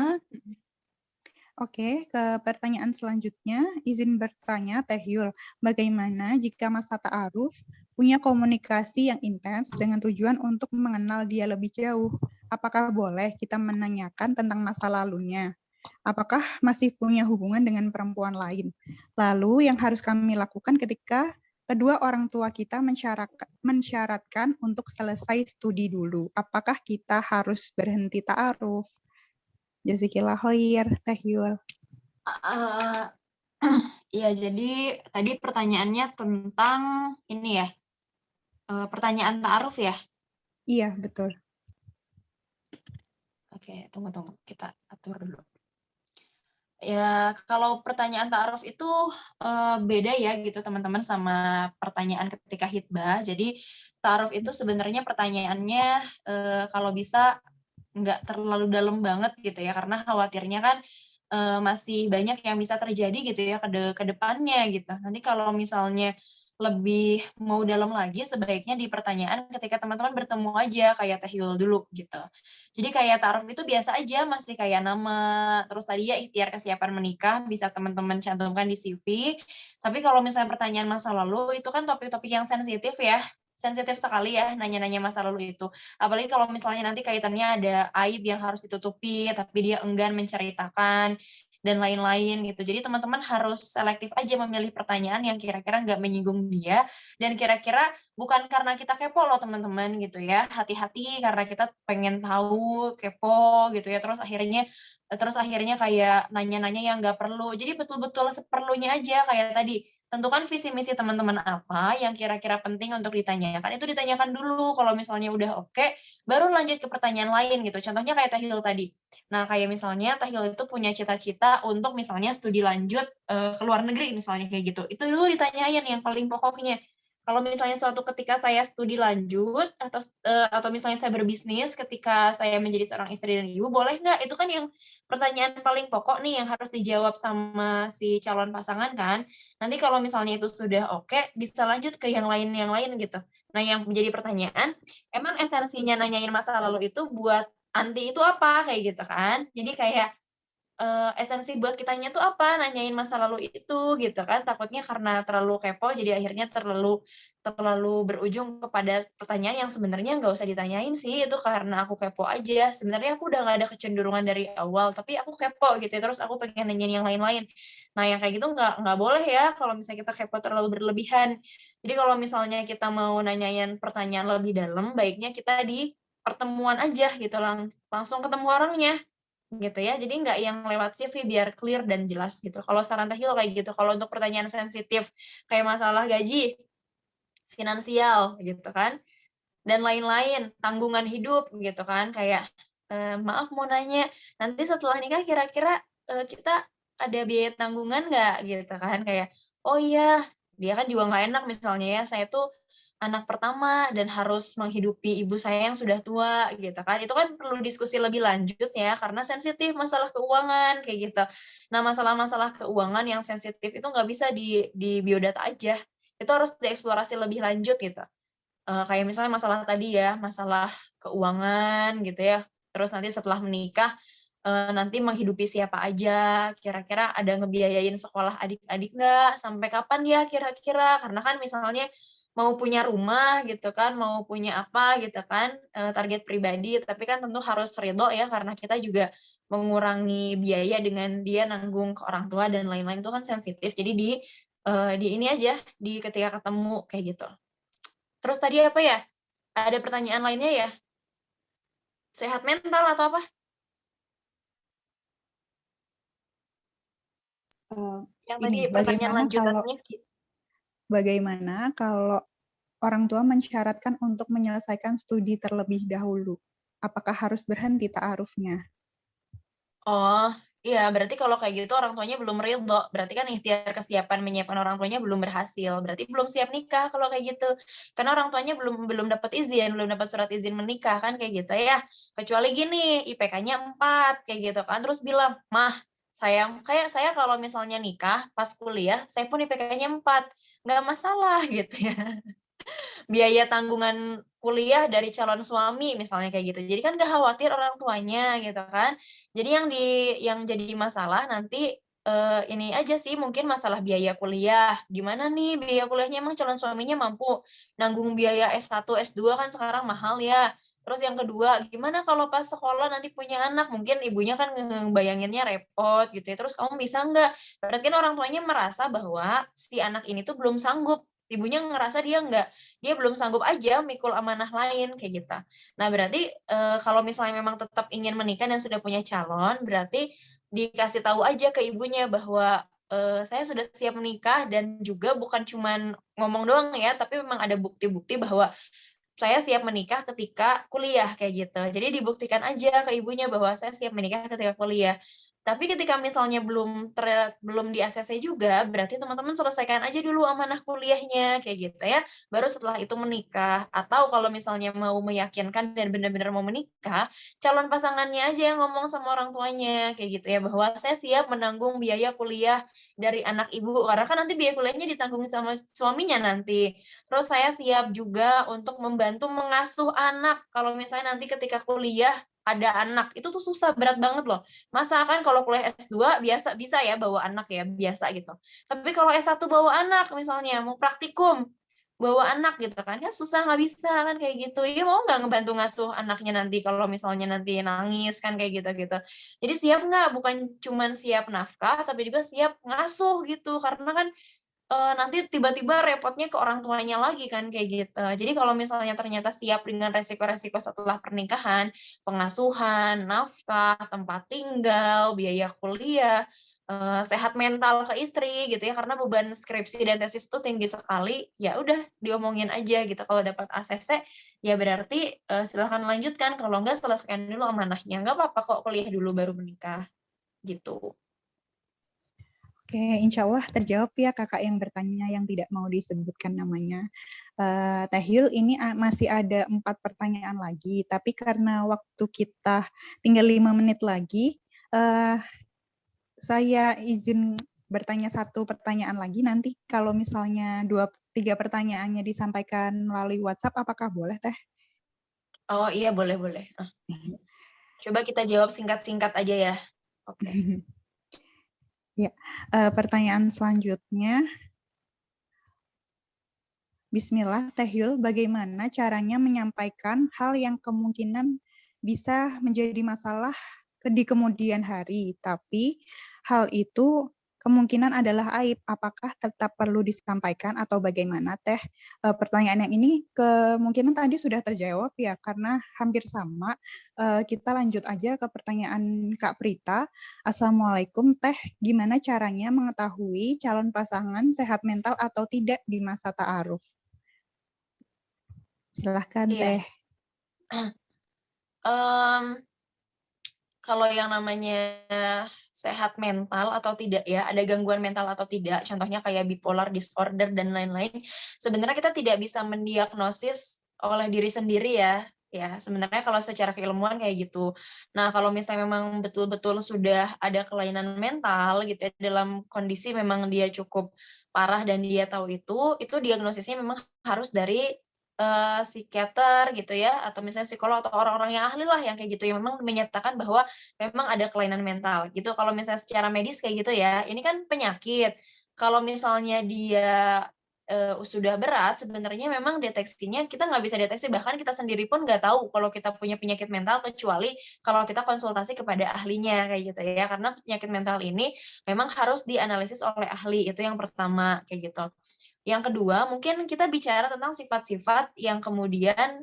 Oke, ke pertanyaan selanjutnya, izin bertanya Teh Yul, bagaimana jika masa ta'aruf punya komunikasi yang intens dengan tujuan untuk mengenal dia lebih jauh? Apakah boleh kita menanyakan tentang masa lalunya? Apakah masih punya hubungan dengan perempuan lain? Lalu yang harus kami lakukan ketika kedua orang tua kita mensyaratkan untuk selesai studi dulu? Apakah kita harus berhenti ta'aruf? Jazakillah khair, Teh Yul. Iya, jadi tadi pertanyaannya tentang ini ya, pertanyaan ta'aruf ya? Iya, betul. Oke, tunggu, kita atur dulu. Ya, kalau pertanyaan ta'aruf itu beda ya gitu teman-teman sama pertanyaan ketika hitbah. Jadi ta'aruf itu sebenarnya pertanyaannya kalau bisa nggak terlalu dalam banget gitu ya, karena khawatirnya kan masih banyak yang bisa terjadi gitu ya ke depannya gitu. Nanti kalau misalnya lebih mau dalam lagi sebaiknya di pertanyaan ketika teman-teman bertemu aja kayak Teh Yul dulu gitu. Jadi kayak ta'aruf itu biasa aja, masih kayak nama, terus tadi ya ikhtiar kesiapan menikah bisa teman-teman cantumkan di CV. Tapi kalau misalnya pertanyaan masa lalu itu kan topik-topik yang sensitif ya, sensitif sekali ya nanya-nanya masa lalu itu. Apalagi kalau misalnya nanti kaitannya ada aib yang harus ditutupi, tapi dia enggan menceritakan, dan lain-lain gitu. Jadi teman-teman harus selektif aja memilih pertanyaan yang kira-kira nggak menyinggung dia, dan kira-kira bukan karena kita kepo loh teman-teman gitu ya. Hati-hati karena kita pengen tahu, kepo gitu ya. Terus akhirnya kayak nanya-nanya yang nggak perlu. Jadi betul-betul seperlunya aja kayak tadi tentukan visi misi teman-teman apa yang kira-kira penting untuk ditanyakan, itu ditanyakan dulu. Kalau misalnya udah oke, baru lanjut ke pertanyaan lain gitu. Contohnya kayak Tahil tadi. Nah, kayak misalnya Tahil itu punya cita-cita untuk misalnya studi lanjut ke luar negeri misalnya kayak gitu. Itu dulu ditanyain yang paling pokoknya. Kalau misalnya suatu ketika saya studi lanjut atau misalnya saya berbisnis ketika saya menjadi seorang istri dan ibu, boleh nggak? Itu kan yang pertanyaan paling pokok nih yang harus dijawab sama si calon pasangan kan. Nanti kalau misalnya itu sudah oke, bisa lanjut ke yang lain gitu. Nah, yang menjadi pertanyaan, emang esensinya nanyain masa lalu itu buat anti itu apa? Kayak gitu kan. Jadi kayak esensi buat kitanya tuh apa, nanyain masa lalu itu gitu kan, takutnya karena terlalu kepo jadi akhirnya terlalu terlalu berujung kepada pertanyaan yang sebenarnya nggak usah ditanyain sih, itu karena aku kepo aja. Sebenarnya aku udah nggak ada kecenderungan dari awal, tapi aku kepo gitu ya, terus aku pengen nanyain yang lain-lain. Nah, yang kayak gitu nggak boleh ya kalau misalnya kita kepo terlalu berlebihan. Jadi kalau misalnya kita mau nanyain pertanyaan lebih dalam, baiknya kita di pertemuan aja gitu, langsung ketemu orangnya. Gitu ya, jadi nggak yang lewat CV biar clear dan jelas gitu. Kalau saran Tahil kayak gitu, kalau untuk pertanyaan sensitif kayak masalah gaji, finansial gitu kan, dan lain-lain, tanggungan hidup gitu kan, kayak, "Maaf mau nanya, nanti setelah nikah kira-kira, kita ada biaya tanggungan nggak?" Gitu kan, kayak, "Oh iya," dia kan juga nggak enak misalnya ya, "saya tuh anak pertama dan harus menghidupi ibu saya yang sudah tua," gitu kan. Itu kan perlu diskusi lebih lanjut ya, karena sensitif masalah keuangan, kayak gitu. Nah, masalah-masalah keuangan yang sensitif itu nggak bisa di biodata aja, itu harus dieksplorasi lebih lanjut gitu. Kayak misalnya masalah tadi ya, masalah keuangan gitu ya, terus nanti setelah menikah, nanti menghidupi siapa aja, kira-kira ada ngebiayain sekolah adik-adik nggak, sampai kapan ya kira-kira, karena kan misalnya mau punya rumah gitu kan, mau punya apa gitu kan, target pribadi, tapi kan tentu harus ridho ya, karena kita juga mengurangi biaya dengan dia nanggung ke orang tua dan lain-lain, itu kan sensitif. Jadi di ini aja, di ketika ketemu, kayak gitu. Terus tadi apa ya? Ada pertanyaan lainnya ya? Sehat mental atau apa? Yang tadi Ini pertanyaan lanjutannya. bagaimana kalau orang tua mensyaratkan untuk menyelesaikan studi terlebih dahulu? Apakah harus berhenti ta'arufnya? Oh, iya berarti kalau kayak gitu orang tuanya belum ridho, berarti kan ikhtiar kesiapan menyiapkan orang tuanya belum berhasil, berarti belum siap nikah kalau kayak gitu. Karena orang tuanya belum belum dapat izin, belum dapat surat izin menikah kan kayak gitu ya. Kecuali gini, IPK-nya 4 kayak gitu kan, terus bilang, "Mah, saya kalau misalnya nikah pas kuliah, saya pun IPK-nya 4, nggak masalah," gitu ya. Biaya tanggungan kuliah dari calon suami misalnya kayak gitu. Jadi kan nggak khawatir orang tuanya gitu kan. Jadi yang jadi masalah nanti, ini aja sih mungkin masalah biaya kuliah. Gimana nih biaya kuliahnya, emang calon suaminya mampu nanggung biaya S1, S2 kan sekarang mahal ya. Terus yang kedua, gimana kalau pas sekolah nanti punya anak, mungkin ibunya kan ngebayanginnya repot gitu ya, terus kamu bisa nggak? Berarti kan orang tuanya merasa bahwa si anak ini tuh belum sanggup, ibunya ngerasa dia belum sanggup aja mikul amanah lain, kayak gitu. Nah, berarti, kalau misalnya memang tetap ingin menikah dan sudah punya calon, berarti dikasih tahu aja ke ibunya bahwa, "Saya sudah siap menikah dan juga bukan cuman ngomong doang ya, tapi memang ada bukti-bukti bahwa saya siap menikah ketika kuliah," kayak gitu. Jadi dibuktikan aja ke ibunya bahwa saya siap menikah ketika kuliah. Tapi ketika misalnya belum di-ACC juga, berarti teman-teman selesaikan aja dulu amanah kuliahnya, kayak gitu ya. Baru setelah itu menikah. Atau kalau misalnya mau meyakinkan dan benar-benar mau menikah, calon pasangannya aja yang ngomong sama orang tuanya, kayak gitu ya, bahwa saya siap menanggung biaya kuliah dari anak ibu, karena kan nanti biaya kuliahnya ditanggung sama suaminya nanti. Terus saya siap juga untuk membantu mengasuh anak, kalau misalnya nanti ketika kuliah ada anak, itu tuh susah, berat banget loh. Masa kan kalau kuliah S2 biasa bisa ya bawa anak ya, biasa gitu. Tapi kalau S1 bawa anak misalnya, mau praktikum, bawa anak gitu kan, ya susah, nggak bisa kan kayak gitu. Dia mau nggak ngebantu ngasuh anaknya nanti kalau misalnya nanti nangis kan kayak gitu-gitu. Jadi siap nggak, bukan cuman siap nafkah, tapi juga siap ngasuh gitu, karena kan nanti tiba-tiba repotnya ke orang tuanya lagi kan, kayak gitu. Jadi kalau misalnya ternyata siap dengan resiko-resiko setelah pernikahan, pengasuhan, nafkah, tempat tinggal, biaya kuliah, sehat mental ke istri gitu ya, karena beban skripsi dan tesis itu tinggi sekali, ya udah diomongin aja gitu. Kalau dapat ACC ya berarti silakan lanjutkan, kalau enggak selesaikan dulu amanahnya. Enggak apa-apa kok kuliah dulu baru menikah gitu. Oke, insya Allah terjawab ya kakak yang bertanya yang tidak mau disebutkan namanya. Teh Yul, ini masih ada 4 pertanyaan lagi, tapi karena waktu kita tinggal 5 menit lagi, saya izin bertanya 1 pertanyaan lagi. Nanti kalau misalnya 2-3 pertanyaannya disampaikan melalui WhatsApp, apakah boleh Teh? Oh iya, boleh. Coba kita jawab singkat-singkat aja ya. Oke. Ya, pertanyaan selanjutnya. Bismillah, Teh Yul, bagaimana caranya menyampaikan hal yang kemungkinan bisa menjadi masalah di kemudian hari, tapi hal itu kemungkinan adalah aib. Apakah tetap perlu disampaikan atau bagaimana, Teh? Pertanyaan yang ini kemungkinan tadi sudah terjawab ya, karena hampir sama. Kita lanjut aja ke pertanyaan Kak Prita. Assalamualaikum, Teh. Gimana caranya mengetahui calon pasangan sehat mental atau tidak di masa ta'aruf? Silahkan Teh. Kalau yang namanya sehat mental atau tidak ya, ada gangguan mental atau tidak, contohnya kayak bipolar disorder dan lain-lain, sebenarnya kita tidak bisa mendiagnosis oleh diri sendiri ya sebenarnya kalau secara keilmuan kayak gitu. Nah, kalau misalnya memang betul-betul sudah ada kelainan mental gitu ya, dalam kondisi memang dia cukup parah dan dia tahu itu diagnosisnya memang harus dari psikiater gitu ya, atau misalnya psikolog atau orang-orang yang ahli lah yang kayak gitu, yang memang menyatakan bahwa memang ada kelainan mental gitu. Kalau misalnya secara medis kayak gitu ya, ini kan penyakit. Kalau misalnya dia sudah berat, sebenarnya memang deteksinya kita nggak bisa deteksi, bahkan kita sendiri pun nggak tahu kalau kita punya penyakit mental kecuali kalau kita konsultasi kepada ahlinya kayak gitu ya. Karena penyakit mental ini memang harus dianalisis oleh ahli, itu yang pertama kayak gitu. Yang kedua, mungkin kita bicara tentang sifat-sifat yang kemudian,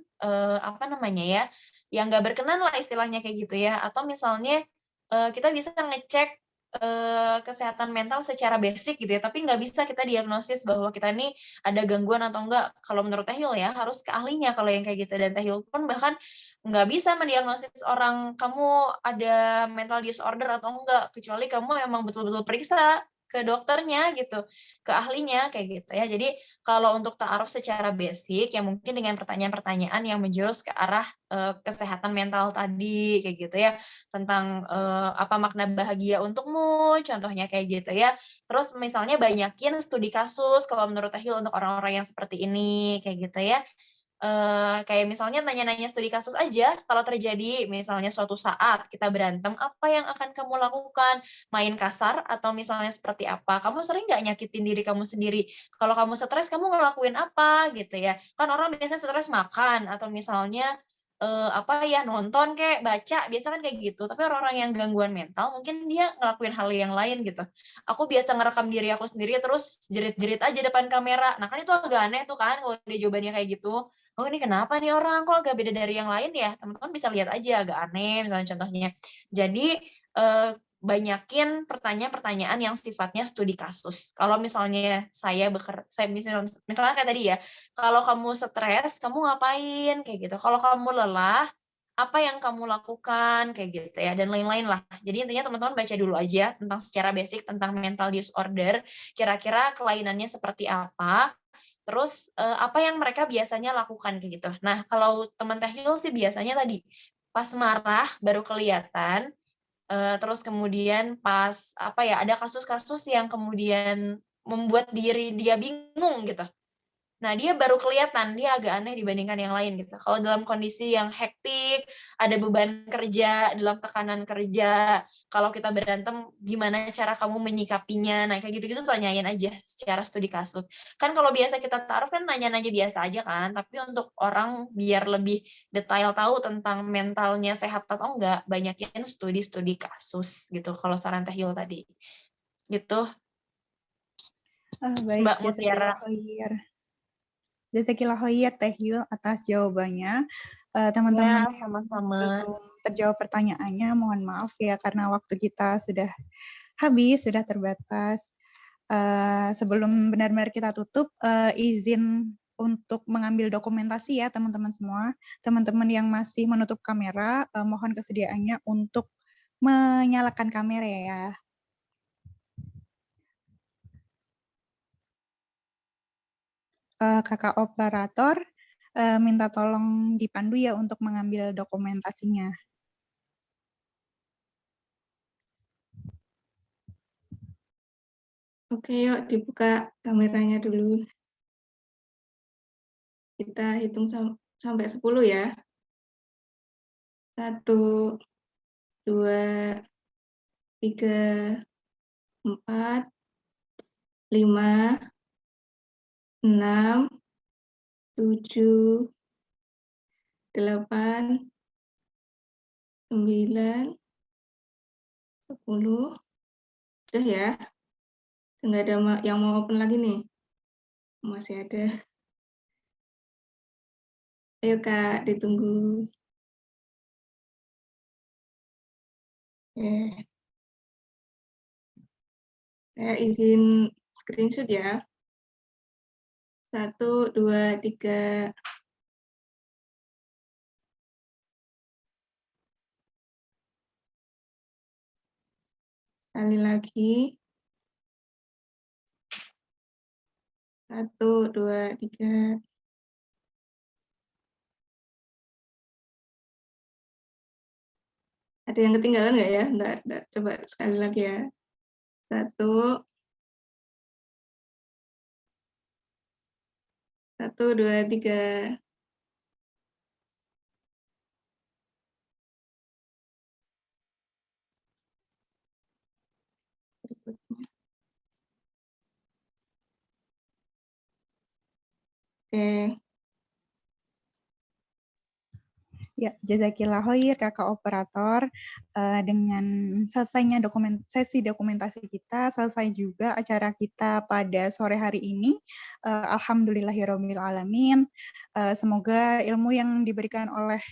apa namanya ya, yang nggak berkenan lah istilahnya kayak gitu ya, atau misalnya, kita bisa ngecek, kesehatan mental secara basic gitu ya, tapi nggak bisa kita diagnosis bahwa kita ini ada gangguan atau enggak. Kalau menurut Teh Yul ya, harus ke ahlinya kalau yang kayak gitu, dan Teh Yul pun bahkan nggak bisa mendiagnosis orang, kamu ada mental disorder atau enggak, kecuali kamu emang betul-betul periksa ke dokternya gitu, ke ahlinya kayak gitu ya. Jadi kalau untuk ta'aruf secara basic ya mungkin dengan pertanyaan-pertanyaan yang menjurus ke arah, kesehatan mental tadi kayak gitu ya, tentang, apa makna bahagia untukmu, contohnya kayak gitu ya. Terus misalnya banyakin studi kasus kalau menurut Tehil untuk orang-orang yang seperti ini, kayak gitu ya. Kayak misalnya nanya-nanya studi kasus aja, kalau terjadi misalnya suatu saat kita berantem, apa yang akan kamu lakukan? Main kasar atau misalnya seperti apa? Kamu sering nggak nyakitin diri kamu sendiri? Kalau kamu stres, kamu ngelakuin apa gitu ya? Kan orang biasanya stres makan atau misalnya, apa ya, nonton kek, baca, biasa kan kayak gitu. Tapi orang-orang yang gangguan mental mungkin dia ngelakuin hal yang lain gitu. Aku biasa ngerekam diri aku sendiri terus jerit-jerit aja depan kamera. Nah kan itu agak aneh tuh kan kalau dia jawabannya kayak gitu. Oh ini kenapa nih orang, kok agak beda dari yang lain ya? Teman-teman bisa lihat aja agak aneh misalnya contohnya. Jadi, banyakin pertanyaan-pertanyaan yang sifatnya studi kasus. Kalau misalnya saya misalnya kayak tadi ya, kalau kamu stres, kamu ngapain? Kayak gitu. Kalau kamu lelah, apa yang kamu lakukan? Kayak gitu ya, dan lain-lain lah. Jadi intinya teman-teman baca dulu aja tentang secara basic tentang mental disorder, kira-kira kelainannya seperti apa, terus, apa yang mereka biasanya lakukan kayak gitu. Nah, kalau teman Tehil sih biasanya tadi, pas marah baru kelihatan, terus kemudian pas, apa ya, ada kasus-kasus yang kemudian membuat diri dia bingung gitu. Nah, dia baru kelihatan, dia agak aneh dibandingkan yang lain gitu. Kalau dalam kondisi yang hektik, ada beban kerja, dalam tekanan kerja, kalau kita berantem, gimana cara kamu menyikapinya? Nah, kayak gitu-gitu tanyain aja secara studi kasus. Kan kalau biasa kita taruh kan nanya-nanya biasa aja kan, tapi untuk orang biar lebih detail tahu tentang mentalnya sehat atau enggak, banyakin studi-studi kasus gitu, kalau saran Teh Yul tadi. Gitu, Baik, Mbak Mutiara. Jazakillah khair Teh Yul atas jawabannya. Ya, Teman-teman sama-sama. belum terjawab pertanyaannya, mohon maaf ya karena waktu kita sudah habis, sudah terbatas. Sebelum benar-benar kita tutup, izin untuk mengambil dokumentasi ya teman-teman semua. Teman-teman yang masih menutup kamera, mohon kesediaannya untuk menyalakan kamera ya. Kakak operator, minta tolong dipandu ya untuk mengambil dokumentasinya. Oke, yuk dibuka kameranya dulu. Kita hitung sampai 10 ya. 1, 2, 3, 4, 5, 6, 7, 8, 9, 10. Udah ya? Nggak ada yang mau open lagi nih? Masih ada. Ayo Kak, ditunggu. Oke. Saya izin screenshot ya. 1, 2, 3. Sekali lagi. 1, 2, 3. Ada yang ketinggalan nggak ya? Nggak. Coba sekali lagi ya. 1, 2, 3. Oke. Ya, jazakillah khair kakak operator. Dengan selesainya sesi dokumentasi kita, selesai juga acara kita pada sore hari ini. Alhamdulillahirabbil alamin. Semoga ilmu yang diberikan oleh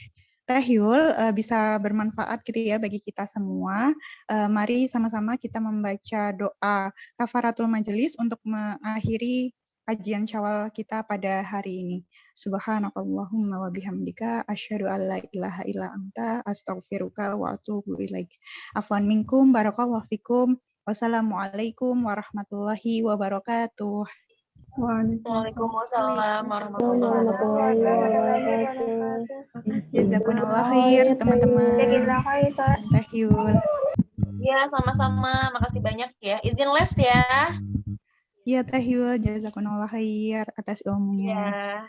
Teh Yul bisa bermanfaat gitu ya bagi kita semua. Mari sama-sama kita membaca doa kafaratul majelis untuk mengakhiri kajian Syawal kita pada hari ini. Subhanakallahumma wa bihamdika asyhadu an la ilaha illa anta astaghfiruka wa atubu ilaik. Afwan minkum barakallahu fikum. Wassalamualaikum warahmatullahi wabarakatuh. Waalaikumsalam warahmatullahi wabarakatuh. Jazakumullah khair teman-teman. Teh Yul. Ya, sama-sama. Makasih banyak ya. Izin left ya. Iya Teh Yul, jazakumullah khair atas ilmunya. Ya.